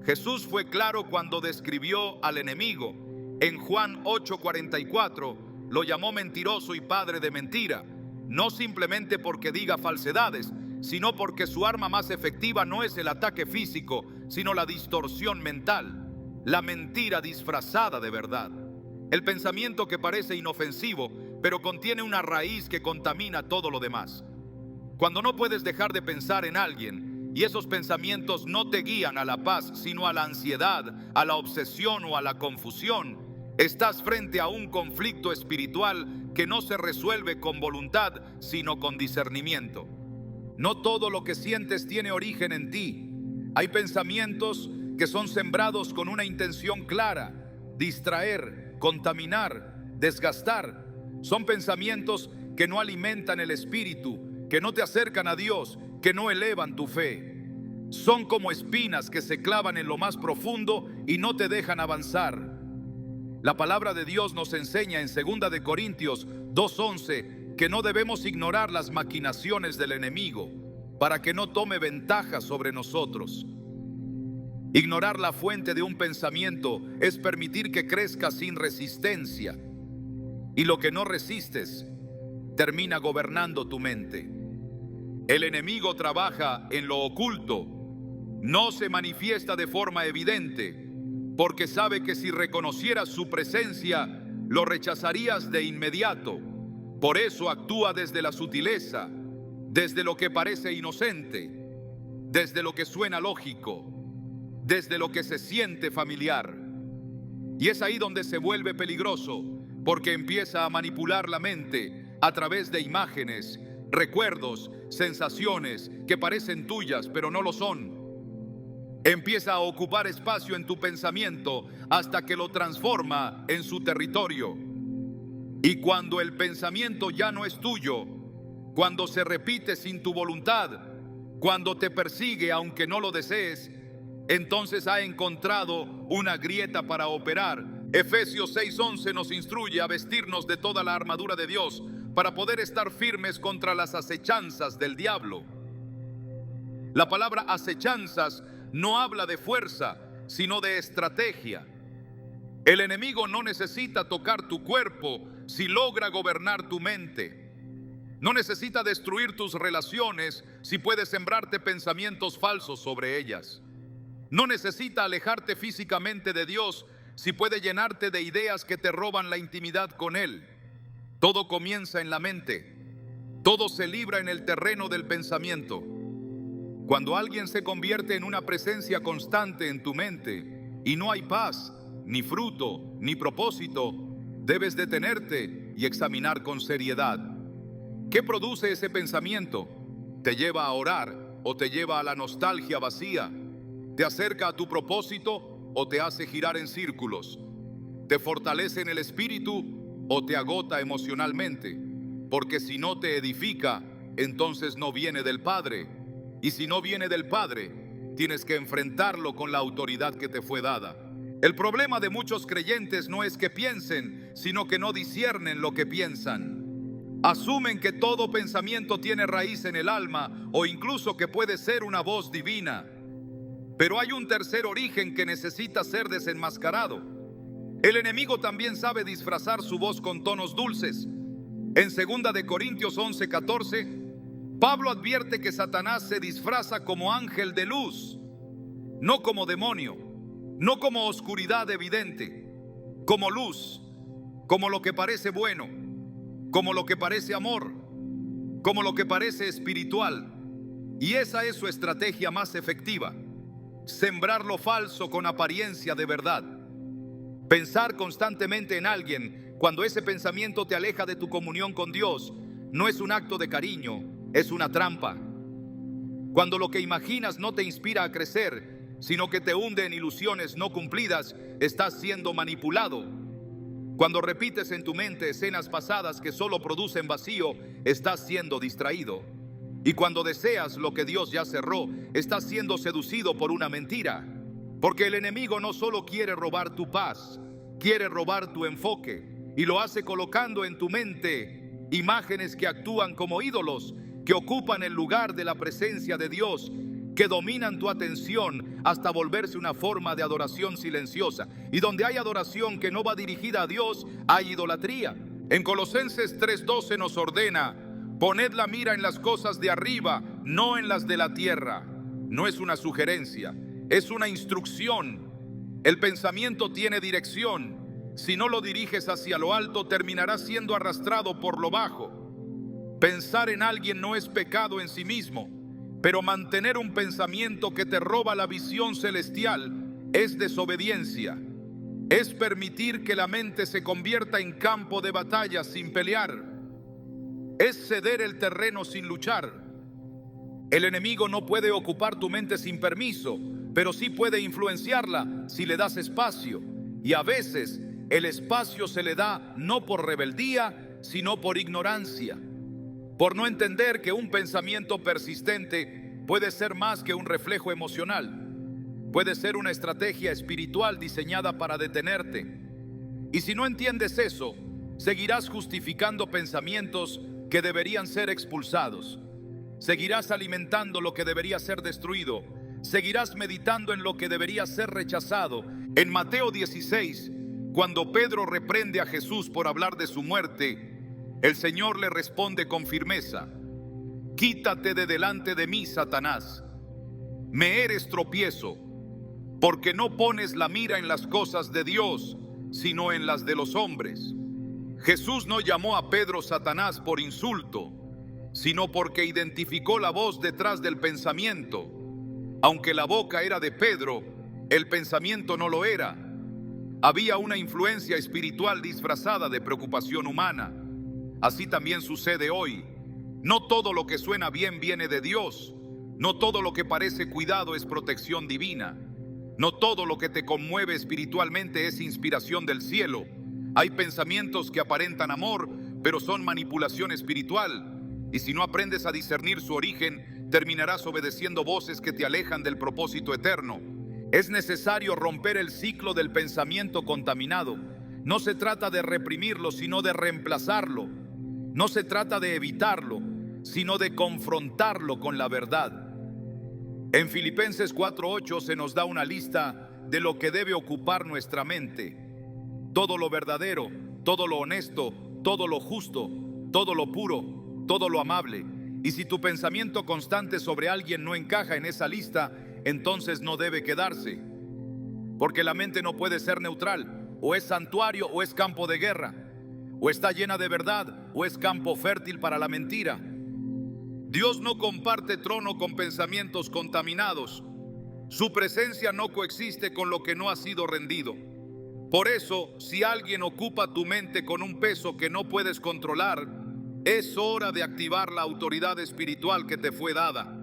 Jesús fue claro cuando describió al enemigo. En Juan 8:44 lo llamó mentiroso y padre de mentira, no simplemente porque diga falsedades, sino porque su arma más efectiva no es el ataque físico, sino la distorsión mental, la mentira disfrazada de verdad. El pensamiento que parece inofensivo, pero contiene una raíz que contamina todo lo demás. Cuando no puedes dejar de pensar en alguien y esos pensamientos no te guían a la paz, sino a la ansiedad, a la obsesión o a la confusión, estás frente a un conflicto espiritual que no se resuelve con voluntad, sino con discernimiento. No todo lo que sientes tiene origen en ti. Hay pensamientos que son sembrados con una intención clara: distraer, contaminar, desgastar. Son pensamientos que no alimentan el espíritu, que no te acercan a Dios, que no elevan tu fe. Son como espinas que se clavan en lo más profundo y no te dejan avanzar. La palabra de Dios nos enseña en 2 de Corintios 2:11 que no debemos ignorar las maquinaciones del enemigo para que no tome ventaja sobre nosotros. Ignorar la fuente de un pensamiento es permitir que crezca sin resistencia, y lo que no resistes termina gobernando tu mente. El enemigo trabaja en lo oculto, no se manifiesta de forma evidente, porque sabe que si reconocieras su presencia, lo rechazarías de inmediato. Por eso actúa desde la sutileza, desde lo que parece inocente, desde lo que suena lógico, desde lo que se siente familiar. Y es ahí donde se vuelve peligroso, porque empieza a manipular la mente a través de imágenes, recuerdos, sensaciones que parecen tuyas, pero no lo son. Empieza a ocupar espacio en tu pensamiento hasta que lo transforma en su territorio. Y cuando el pensamiento ya no es tuyo, cuando se repite sin tu voluntad, cuando te persigue aunque no lo desees, entonces ha encontrado una grieta para operar. Efesios 6:11 nos instruye a vestirnos de toda la armadura de Dios para poder estar firmes contra las acechanzas del diablo. La palabra acechanzas no habla de fuerza, sino de estrategia. El enemigo no necesita tocar tu cuerpo si logra gobernar tu mente. No necesita destruir tus relaciones si puede sembrarte pensamientos falsos sobre ellas. No necesita alejarte físicamente de Dios si puede llenarte de ideas que te roban la intimidad con Él. Todo comienza en la mente. Todo se libra en el terreno del pensamiento. Cuando alguien se convierte en una presencia constante en tu mente y no hay paz, ni fruto, ni propósito, debes detenerte y examinar con seriedad. ¿Qué produce ese pensamiento? ¿Te lleva a orar o te lleva a la nostalgia vacía? ¿Te acerca a tu propósito o te hace girar en círculos? ¿Te fortalece en el espíritu o te agota emocionalmente? Porque si no te edifica, entonces no viene del Padre. Y si no viene del Padre, tienes que enfrentarlo con la autoridad que te fue dada. El problema de muchos creyentes no es que piensen, sino que no disciernen lo que piensan. Asumen que todo pensamiento tiene raíz en el alma o incluso que puede ser una voz divina. Pero hay un tercer origen que necesita ser desenmascarado. El enemigo también sabe disfrazar su voz con tonos dulces. En 2 de Corintios 11:14, Pablo advierte que Satanás se disfraza como ángel de luz, no como demonio, no como oscuridad evidente, como luz, como lo que parece bueno, como lo que parece amor, como lo que parece espiritual. Y esa es su estrategia más efectiva: sembrar lo falso con apariencia de verdad. Pensar constantemente en alguien cuando ese pensamiento te aleja de tu comunión con Dios no es un acto de cariño, es una trampa. Cuando lo que imaginas no te inspira a crecer, sino que te hunde en ilusiones no cumplidas, estás siendo manipulado. Cuando repites en tu mente escenas pasadas que solo producen vacío, estás siendo distraído. Y cuando deseas lo que Dios ya cerró, estás siendo seducido por una mentira. Porque el enemigo no solo quiere robar tu paz, quiere robar tu enfoque. Y lo hace colocando en tu mente imágenes que actúan como ídolos, que ocupan el lugar de la presencia de Dios, que dominan tu atención hasta volverse una forma de adoración silenciosa. Y donde hay adoración que no va dirigida a Dios, hay idolatría. En Colosenses 3:12 nos ordena: poned la mira en las cosas de arriba, no en las de la tierra. No es una sugerencia, es una instrucción. El pensamiento tiene dirección. Si no lo diriges hacia lo alto, terminarás siendo arrastrado por lo bajo. Pensar en alguien no es pecado en sí mismo, pero mantener un pensamiento que te roba la visión celestial es desobediencia. Es permitir que la mente se convierta en campo de batalla sin pelear. Es ceder el terreno sin luchar. El enemigo no puede ocupar tu mente sin permiso, pero sí puede influenciarla si le das espacio. Y a veces el espacio se le da no por rebeldía, sino por ignorancia. Por no entender que un pensamiento persistente puede ser más que un reflejo emocional. Puede ser una estrategia espiritual diseñada para detenerte. Y si no entiendes eso, seguirás justificando pensamientos que deberían ser expulsados. Seguirás alimentando lo que debería ser destruido. Seguirás meditando en lo que debería ser rechazado. En Mateo 16, cuando Pedro reprende a Jesús por hablar de su muerte, el Señor le responde con firmeza: quítate de delante de mí, Satanás. Me eres tropiezo, porque no pones la mira en las cosas de Dios, sino en las de los hombres. Jesús no llamó a Pedro Satanás por insulto, sino porque identificó la voz detrás del pensamiento. Aunque la boca era de Pedro, el pensamiento no lo era. Había una influencia espiritual disfrazada de preocupación humana. Así también sucede hoy. No todo lo que suena bien viene de Dios. No todo lo que parece cuidado es protección divina. No todo lo que te conmueve espiritualmente es inspiración del cielo. Hay pensamientos que aparentan amor, pero son manipulación espiritual. Y si no aprendes a discernir su origen, terminarás obedeciendo voces que te alejan del propósito eterno. Es necesario romper el ciclo del pensamiento contaminado. No se trata de reprimirlo, sino de reemplazarlo. No se trata de evitarlo, sino de confrontarlo con la verdad. En Filipenses 4:8 se nos da una lista de lo que debe ocupar nuestra mente. Todo lo verdadero, todo lo honesto, todo lo justo, todo lo puro, todo lo amable. Y si tu pensamiento constante sobre alguien no encaja en esa lista, entonces no debe quedarse. Porque la mente no puede ser neutral. O es santuario o es campo de guerra. O está llena de verdad o es campo fértil para la mentira. Dios no comparte trono con pensamientos contaminados. Su presencia no coexiste con lo que no ha sido rendido. Por eso, si alguien ocupa tu mente con un peso que no puedes controlar, es hora de activar la autoridad espiritual que te fue dada.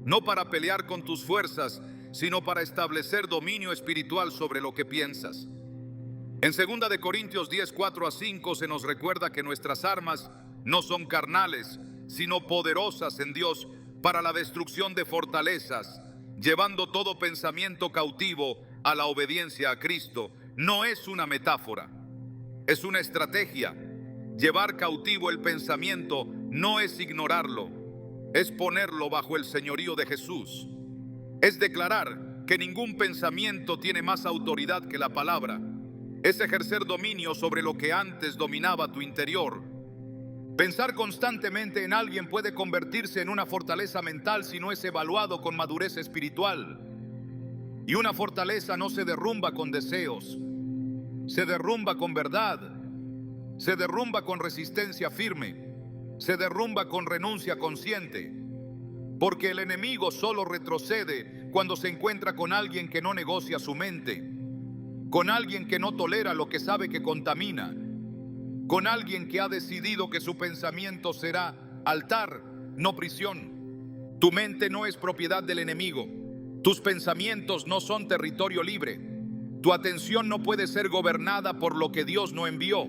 No para pelear con tus fuerzas, sino para establecer dominio espiritual sobre lo que piensas. En 2 Corintios 10:4-5 se nos recuerda que nuestras armas no son carnales, sino poderosas en Dios para la destrucción de fortalezas, llevando todo pensamiento cautivo a la obediencia a Cristo. No es una metáfora, es una estrategia. Llevar cautivo el pensamiento no es ignorarlo, es ponerlo bajo el señorío de Jesús. Es declarar que ningún pensamiento tiene más autoridad que la palabra. Es ejercer dominio sobre lo que antes dominaba tu interior. Pensar constantemente en alguien puede convertirse en una fortaleza mental si no es evaluado con madurez espiritual. Y una fortaleza no se derrumba con deseos, se derrumba con verdad, se derrumba con resistencia firme, se derrumba con renuncia consciente. Porque el enemigo solo retrocede cuando se encuentra con alguien que no negocia su mente, con alguien que no tolera lo que sabe que contamina, con alguien que ha decidido que su pensamiento será altar, no prisión. Tu mente no es propiedad del enemigo. Tus pensamientos no son territorio libre. Tu atención no puede ser gobernada por lo que Dios no envió.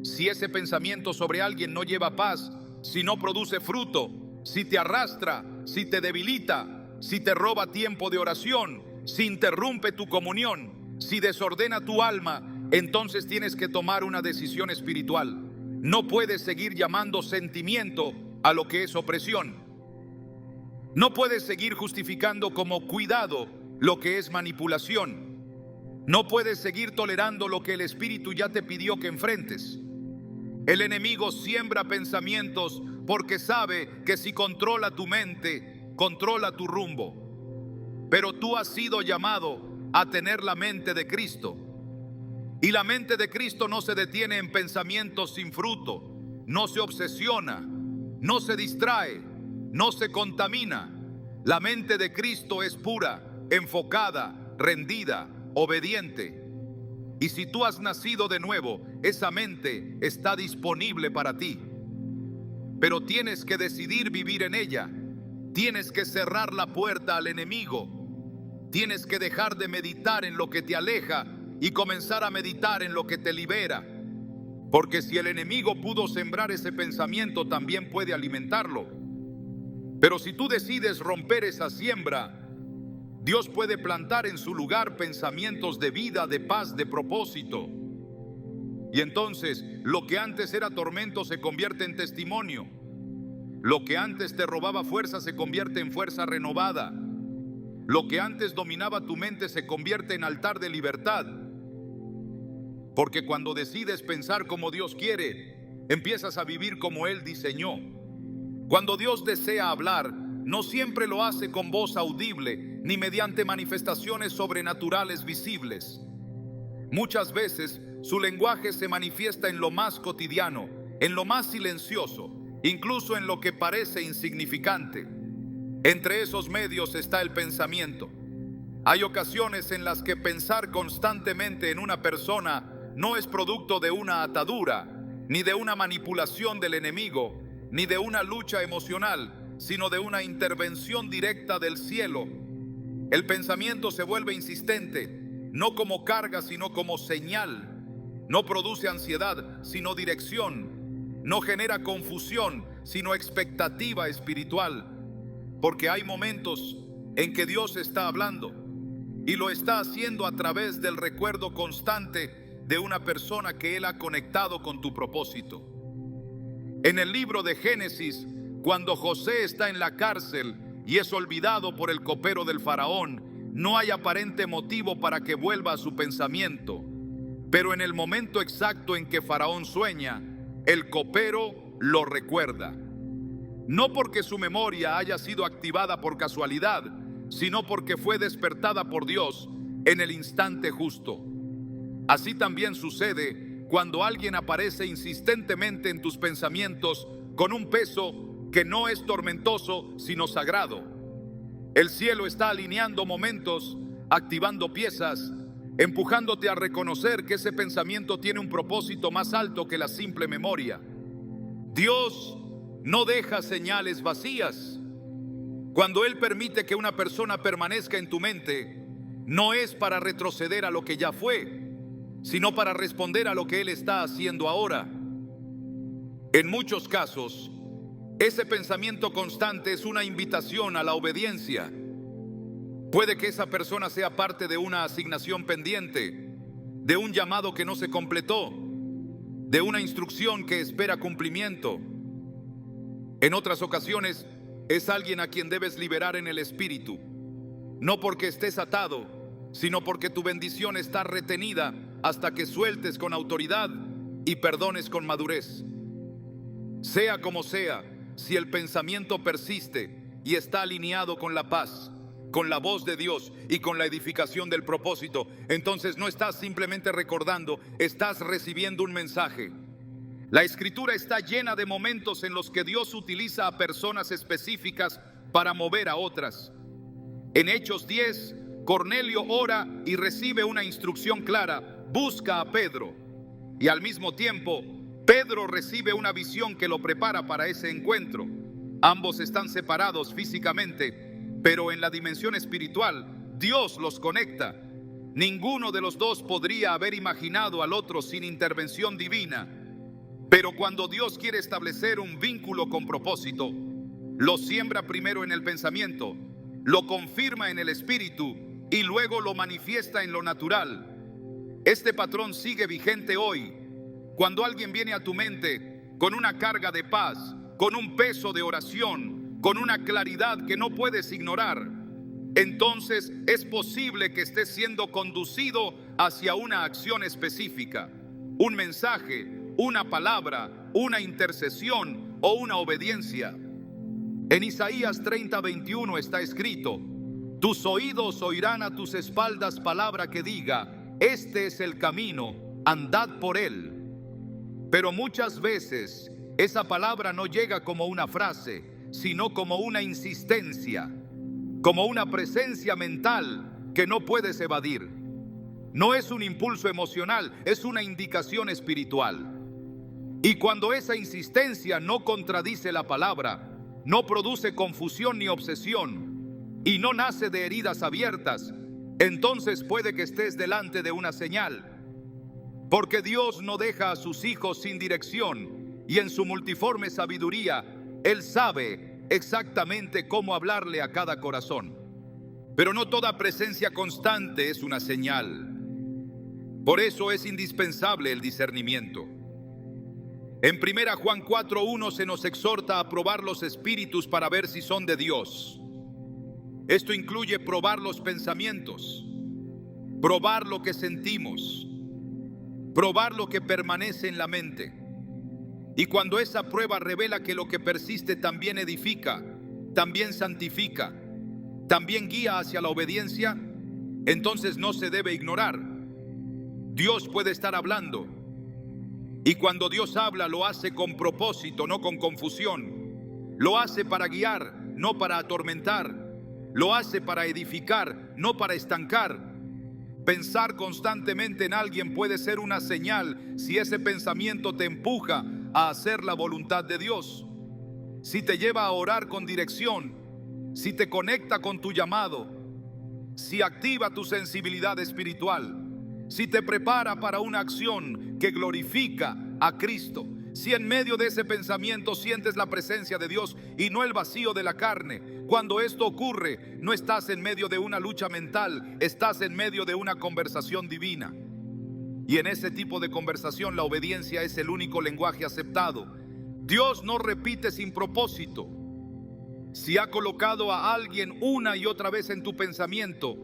Si ese pensamiento sobre alguien no lleva paz, si no produce fruto, si te arrastra, si te debilita, si te roba tiempo de oración, si interrumpe tu comunión, si desordena tu alma, entonces tienes que tomar una decisión espiritual. No puedes seguir llamando sentimiento a lo que es opresión. No puedes seguir justificando como cuidado lo que es manipulación. No puedes seguir tolerando lo que el Espíritu ya te pidió que enfrentes. El enemigo siembra pensamientos porque sabe que si controla tu mente, controla tu rumbo. Pero tú has sido llamado a tener la mente de Cristo. Y la mente de Cristo no se detiene en pensamientos sin fruto, no se obsesiona, no se distrae, no se contamina. La mente de Cristo es pura, enfocada, rendida, obediente. Y si tú has nacido de nuevo, esa mente está disponible para ti. Pero tienes que decidir vivir en ella. Tienes que cerrar la puerta al enemigo. Tienes que dejar de meditar en lo que te aleja y comenzar a meditar en lo que te libera. Porque si el enemigo pudo sembrar ese pensamiento, también puede alimentarlo. Pero si tú decides romper esa siembra, Dios puede plantar en su lugar pensamientos de vida, de paz, de propósito. Y entonces, lo que antes era tormento se convierte en testimonio. Lo que antes te robaba fuerza se convierte en fuerza renovada. Lo que antes dominaba tu mente se convierte en altar de libertad. Porque cuando decides pensar como Dios quiere, empiezas a vivir como Él diseñó. Cuando Dios desea hablar, no siempre lo hace con voz audible, ni mediante manifestaciones sobrenaturales visibles. Muchas veces su lenguaje se manifiesta en lo más cotidiano, en lo más silencioso, incluso en lo que parece insignificante. Entre esos medios está el pensamiento. Hay ocasiones en las que pensar constantemente en una persona no es producto de una atadura, ni de una manipulación del enemigo, ni de una lucha emocional, sino de una intervención directa del cielo. El pensamiento se vuelve insistente, no como carga, sino como señal. No produce ansiedad, sino dirección. No genera confusión, sino expectativa espiritual. Porque hay momentos en que Dios está hablando Y lo está haciendo a través del recuerdo constante de una persona que Él ha conectado con tu propósito. En el libro de Génesis, cuando José está en la cárcel y es olvidado por el copero del faraón, no hay aparente motivo para que vuelva a su pensamiento. Pero en el momento exacto en que Faraón sueña, el copero lo recuerda. No porque su memoria haya sido activada por casualidad, sino porque fue despertada por Dios en el instante justo. Así también sucede cuando alguien aparece insistentemente en tus pensamientos con un peso que no es tormentoso, sino sagrado. El cielo está alineando momentos, activando piezas, empujándote a reconocer que ese pensamiento tiene un propósito más alto que la simple memoria. Dios no deja señales vacías. Cuando Él permite que una persona permanezca en tu mente, no es para retroceder a lo que ya fue, sino para responder a lo que Él está haciendo ahora. En muchos casos, ese pensamiento constante es una invitación a la obediencia. Puede que esa persona sea parte de una asignación pendiente, de un llamado que no se completó, de una instrucción que espera cumplimiento. En otras ocasiones, es alguien a quien debes liberar en el espíritu, no porque estés atado, sino porque tu bendición está retenida hasta que sueltes con autoridad y perdones con madurez. Sea como sea, si el pensamiento persiste y está alineado con la paz, con la voz de Dios y con la edificación del propósito, entonces no estás simplemente recordando, estás recibiendo un mensaje. La Escritura está llena de momentos en los que Dios utiliza a personas específicas para mover a otras. En Hechos 10, Cornelio ora y recibe una instrucción clara: busca a Pedro. Y al mismo tiempo, Pedro recibe una visión que lo prepara para ese encuentro. Ambos están separados físicamente, pero en la dimensión espiritual, Dios los conecta. Ninguno de los dos podría haber imaginado al otro sin intervención divina. Pero cuando Dios quiere establecer un vínculo con propósito, lo siembra primero en el pensamiento, lo confirma en el espíritu y luego lo manifiesta en lo natural. Este patrón sigue vigente hoy. Cuando alguien viene a tu mente con una carga de paz, con un peso de oración, con una claridad que no puedes ignorar, entonces es posible que estés siendo conducido hacia una acción específica, un mensaje, una palabra, una intercesión o una obediencia. En Isaías 30:21 está escrito: tus oídos oirán a tus espaldas palabra que diga, este es el camino, andad por él. Pero muchas veces esa palabra no llega como una frase, sino como una insistencia, como una presencia mental que no puedes evadir. No es un impulso emocional, es una indicación espiritual. Y cuando esa insistencia no contradice la palabra, no produce confusión ni obsesión, y no nace de heridas abiertas, entonces puede que estés delante de una señal. Porque Dios no deja a sus hijos sin dirección, y en su multiforme sabiduría, Él sabe exactamente cómo hablarle a cada corazón. Pero no toda presencia constante es una señal. Por eso es indispensable el discernimiento. En 1 Juan 4:1 se nos exhorta a probar los espíritus para ver si son de Dios. Esto incluye probar los pensamientos, probar lo que sentimos, probar lo que permanece en la mente. Y cuando esa prueba revela que lo que persiste también edifica, también santifica, también guía hacia la obediencia, entonces no se debe ignorar. Dios puede estar hablando. Y cuando Dios habla, lo hace con propósito, no con confusión. Lo hace para guiar, no para atormentar. Lo hace para edificar, no para estancar. Pensar constantemente en alguien puede ser una señal si ese pensamiento te empuja a hacer la voluntad de Dios. Si te lleva a orar con dirección, si te conecta con tu llamado, si activa tu sensibilidad espiritual, si te prepara para una acción que glorifica a Cristo, Si en medio de ese pensamiento sientes la presencia de Dios y no el vacío de la carne, cuando esto ocurre, no estás en medio de una lucha mental, estás en medio de una conversación divina. Y en ese tipo de conversación la obediencia es el único lenguaje aceptado. Dios no repite sin propósito. Si ha colocado a alguien una y otra vez en tu pensamiento,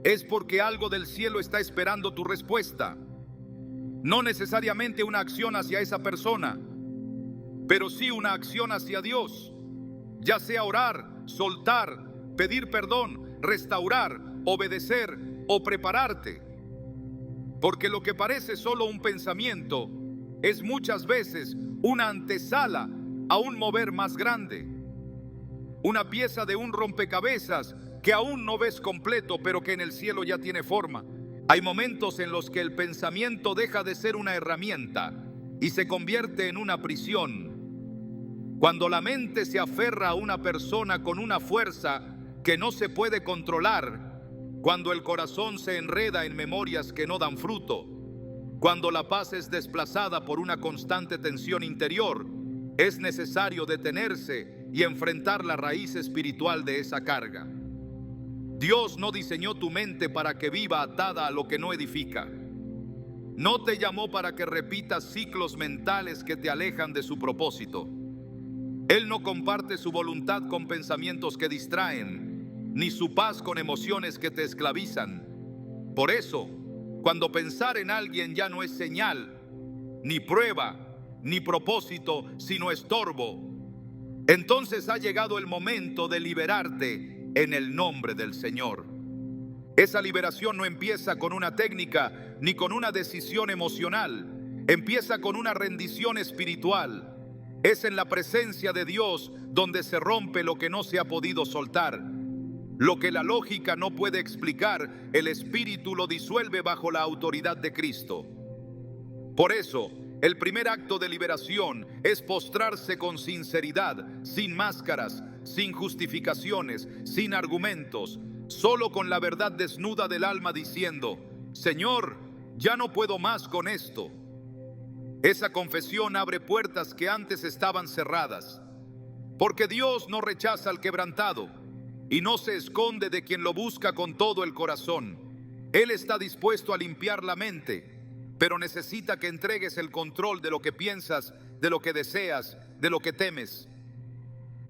es porque algo del cielo está esperando tu respuesta. No necesariamente una acción hacia esa persona, pero sí una acción hacia Dios, ya sea orar, soltar, pedir perdón, restaurar, obedecer o prepararte. Porque lo que parece solo un pensamiento es muchas veces una antesala a un mover más grande, una pieza de un rompecabezas que aún no ves completo, pero que en el cielo ya tiene forma. Hay momentos en los que el pensamiento deja de ser una herramienta y se convierte en una prisión. Cuando la mente se aferra a una persona con una fuerza que no se puede controlar, cuando el corazón se enreda en memorias que no dan fruto, cuando la paz es desplazada por una constante tensión interior, es necesario detenerse y enfrentar la raíz espiritual de esa carga. Dios no diseñó tu mente para que viva atada a lo que no edifica. No te llamó para que repitas ciclos mentales que te alejan de su propósito. Él no comparte su voluntad con pensamientos que distraen, ni su paz con emociones que te esclavizan. Por eso, cuando pensar en alguien ya no es señal, ni prueba, ni propósito, sino estorbo, entonces ha llegado el momento de liberarte en el nombre del Señor. Esa liberación no empieza con una técnica ni con una decisión emocional. Empieza con una rendición espiritual. Es en la presencia de Dios donde se rompe lo que no se ha podido soltar. Lo que la lógica no puede explicar, el Espíritu lo disuelve bajo la autoridad de Cristo. Por eso, el primer acto de liberación es postrarse con sinceridad, sin máscaras, sin justificaciones, sin argumentos, solo con la verdad desnuda del alma diciendo: Señor, ya no puedo más con esto. Esa confesión abre puertas que antes estaban cerradas, porque Dios no rechaza al quebrantado y no se esconde de quien lo busca con todo el corazón. Él está dispuesto a limpiar la mente, pero necesita que entregues el control de lo que piensas, de lo que deseas, de lo que temes.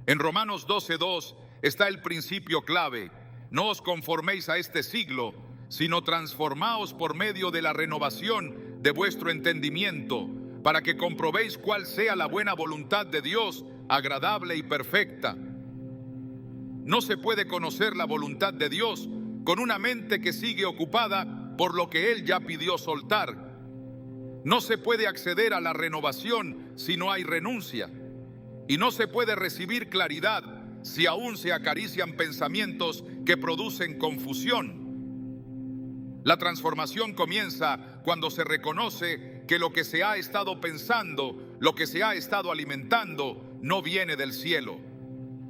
En Romanos 12:2 está el principio clave: no os conforméis a este siglo, sino transformaos por medio de la renovación de vuestro entendimiento, para que comprobéis cuál sea la buena voluntad de Dios, agradable y perfecta. No se puede conocer la voluntad de Dios con una mente que sigue ocupada por lo que Él ya pidió soltar. No se puede acceder a la renovación si no hay renuncia. Y no se puede recibir claridad si aún se acarician pensamientos que producen confusión. La transformación comienza cuando se reconoce que lo que se ha estado pensando, lo que se ha estado alimentando, no viene del cielo.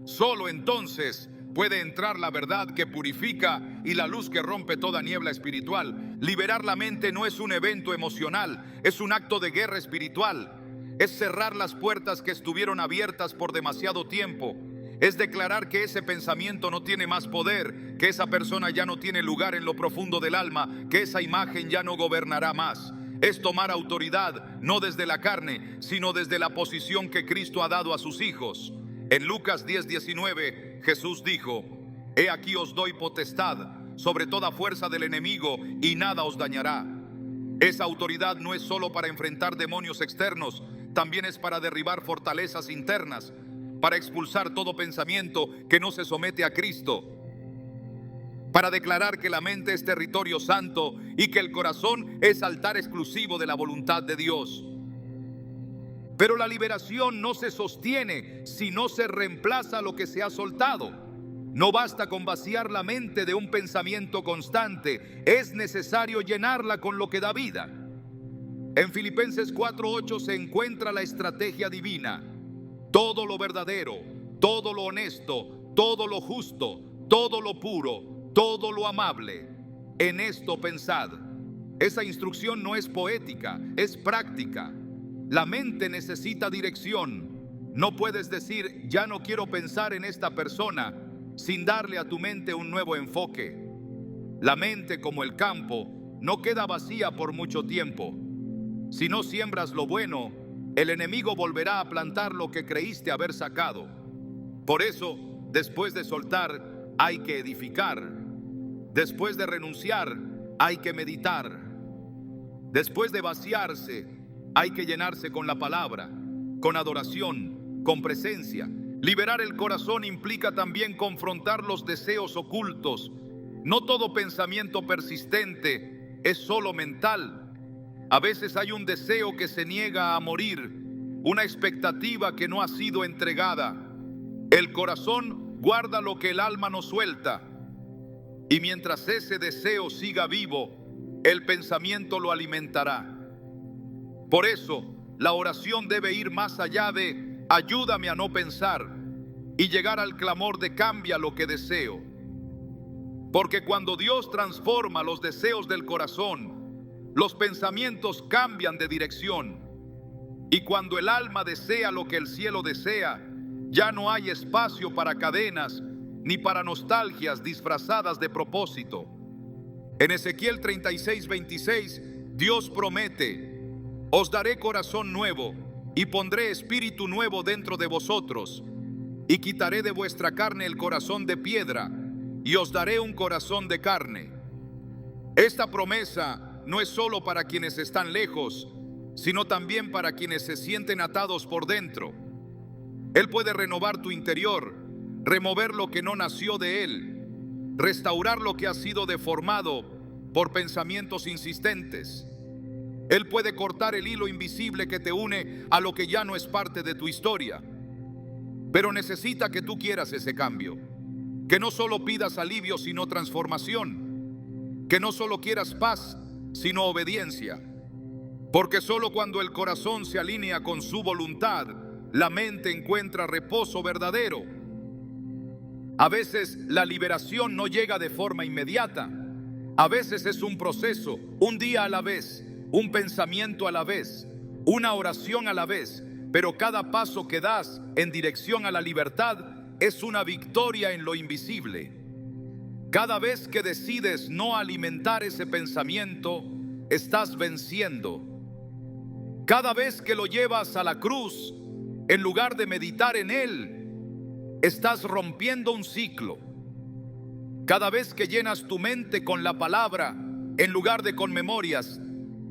Solo entonces puede entrar la verdad que purifica y la luz que rompe toda niebla espiritual. Liberar la mente no es un evento emocional, es un acto de guerra espiritual. Es cerrar las puertas que estuvieron abiertas por demasiado tiempo. Es declarar que ese pensamiento no tiene más poder, que esa persona ya no tiene lugar en lo profundo del alma, que esa imagen ya no gobernará más. Es tomar autoridad, no desde la carne, sino desde la posición que Cristo ha dado a sus hijos. En Lucas 10:19, Jesús dijo: He aquí os doy potestad sobre toda fuerza del enemigo y nada os dañará. Esa autoridad no es solo para enfrentar demonios externos, también es para derribar fortalezas internas, para expulsar todo pensamiento que no se somete a Cristo, para declarar que la mente es territorio santo y que el corazón es altar exclusivo de la voluntad de Dios. Pero la liberación no se sostiene si no se reemplaza lo que se ha soltado. No basta con vaciar la mente de un pensamiento constante, es necesario llenarla con lo que da vida. En Filipenses 4:8 se encuentra la estrategia divina. Todo lo verdadero, todo lo honesto, todo lo justo, todo lo puro, todo lo amable, en esto pensad. Esa instrucción no es poética, es práctica. La mente necesita dirección. No puedes decir, ya no quiero pensar en esta persona, sin darle a tu mente un nuevo enfoque. La mente, como el campo, no queda vacía por mucho tiempo. Si no siembras lo bueno, el enemigo volverá a plantar lo que creíste haber sacado. Por eso, después de soltar, hay que edificar. Después de renunciar, hay que meditar. Después de vaciarse, hay que llenarse con la palabra, con adoración, con presencia. Liberar el corazón implica también confrontar los deseos ocultos. No todo pensamiento persistente es solo mental. A veces hay un deseo que se niega a morir, una expectativa que no ha sido entregada. El corazón guarda lo que el alma no suelta. Y mientras ese deseo siga vivo, el pensamiento lo alimentará. Por eso, la oración debe ir más allá de ayúdame a no pensar y llegar al clamor de cambia lo que deseo. Porque cuando Dios transforma los deseos del corazón, los pensamientos cambian de dirección. Y cuando el alma desea lo que el cielo desea, ya no hay espacio para cadenas ni para nostalgias disfrazadas de propósito. En Ezequiel 36:26, Dios promete: os daré corazón nuevo y pondré espíritu nuevo dentro de vosotros, y quitaré de vuestra carne el corazón de piedra, y os daré un corazón de carne. Esta promesa no es solo para quienes están lejos, sino también para quienes se sienten atados por dentro. Él puede renovar tu interior, remover lo que no nació de Él, restaurar lo que ha sido deformado por pensamientos insistentes. Él puede cortar el hilo invisible que te une a lo que ya no es parte de tu historia. Pero necesita que tú quieras ese cambio, que no solo pidas alivio sino transformación, que no solo quieras paz sino obediencia. Porque solo cuando el corazón se alinea con su voluntad, la mente encuentra reposo verdadero. A veces la liberación no llega de forma inmediata. A veces es un proceso, un día a la vez, un pensamiento a la vez, una oración a la vez. Pero cada paso que das en dirección a la libertad es una victoria en lo invisible. Cada vez que decides no alimentar ese pensamiento, estás venciendo. Cada vez que lo llevas a la cruz, en lugar de meditar en él, estás rompiendo un ciclo. Cada vez que llenas tu mente con la palabra, en lugar de con memorias,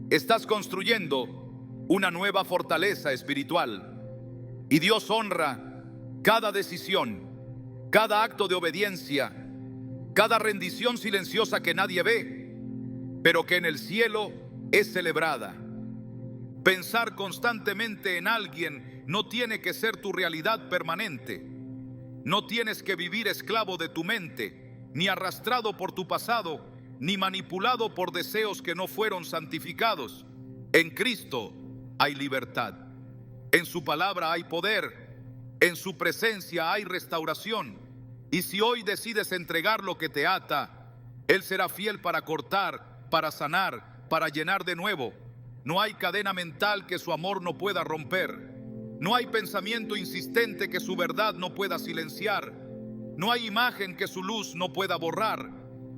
estás construyendo una nueva fortaleza espiritual. Y Dios honra cada decisión, cada acto de obediencia, cada rendición silenciosa que nadie ve, pero que en el cielo es celebrada. Pensar constantemente en alguien no tiene que ser tu realidad permanente. No tienes que vivir esclavo de tu mente, ni arrastrado por tu pasado, ni manipulado por deseos que no fueron santificados. En Cristo hay libertad. En su palabra hay poder. En su presencia hay restauración. Y si hoy decides entregar lo que te ata, Él será fiel para cortar, para sanar, para llenar de nuevo. No hay cadena mental que su amor no pueda romper. No hay pensamiento insistente que su verdad no pueda silenciar. No hay imagen que su luz no pueda borrar.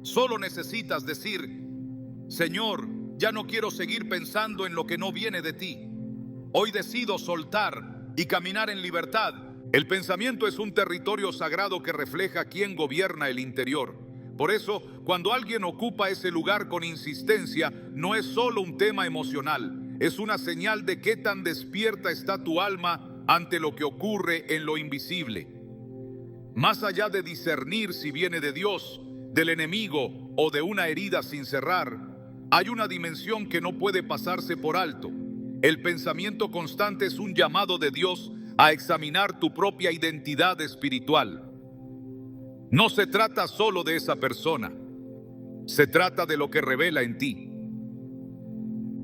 Solo necesitas decir: Señor, ya no quiero seguir pensando en lo que no viene de ti. Hoy decido soltar y caminar en libertad. El pensamiento es un territorio sagrado que refleja quién gobierna el interior. Por eso, cuando alguien ocupa ese lugar con insistencia, no es solo un tema emocional, es una señal de qué tan despierta está tu alma ante lo que ocurre en lo invisible. Más allá de discernir si viene de Dios, del enemigo o de una herida sin cerrar, hay una dimensión que no puede pasarse por alto. El pensamiento constante es un llamado de Dios a examinar tu propia identidad espiritual. No se trata solo de esa persona, se trata de lo que revela en ti.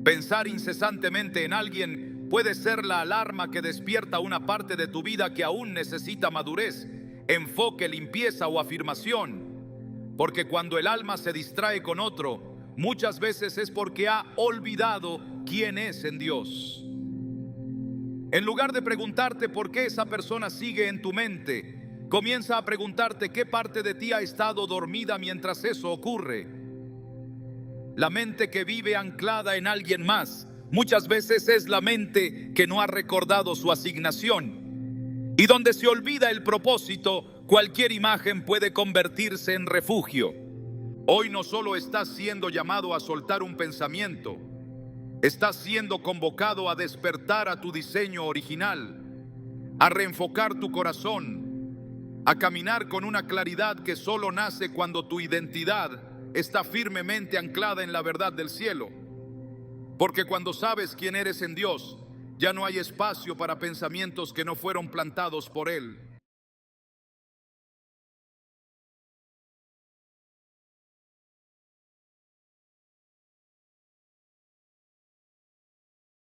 Pensar incesantemente en alguien puede ser la alarma que despierta una parte de tu vida que aún necesita madurez, enfoque, limpieza o afirmación. Porque cuando el alma se distrae con otro, muchas veces es porque ha olvidado quién es en Dios. En lugar de preguntarte por qué esa persona sigue en tu mente, comienza a preguntarte qué parte de ti ha estado dormida mientras eso ocurre. La mente que vive anclada en alguien más muchas veces es la mente que no ha recordado su asignación. Y donde se olvida el propósito, cualquier imagen puede convertirse en refugio. Hoy no solo estás siendo llamado a soltar un pensamiento, estás siendo convocado a despertar a tu diseño original, a reenfocar tu corazón, a caminar con una claridad que solo nace cuando tu identidad está firmemente anclada en la verdad del cielo. Porque cuando sabes quién eres en Dios, ya no hay espacio para pensamientos que no fueron plantados por Él.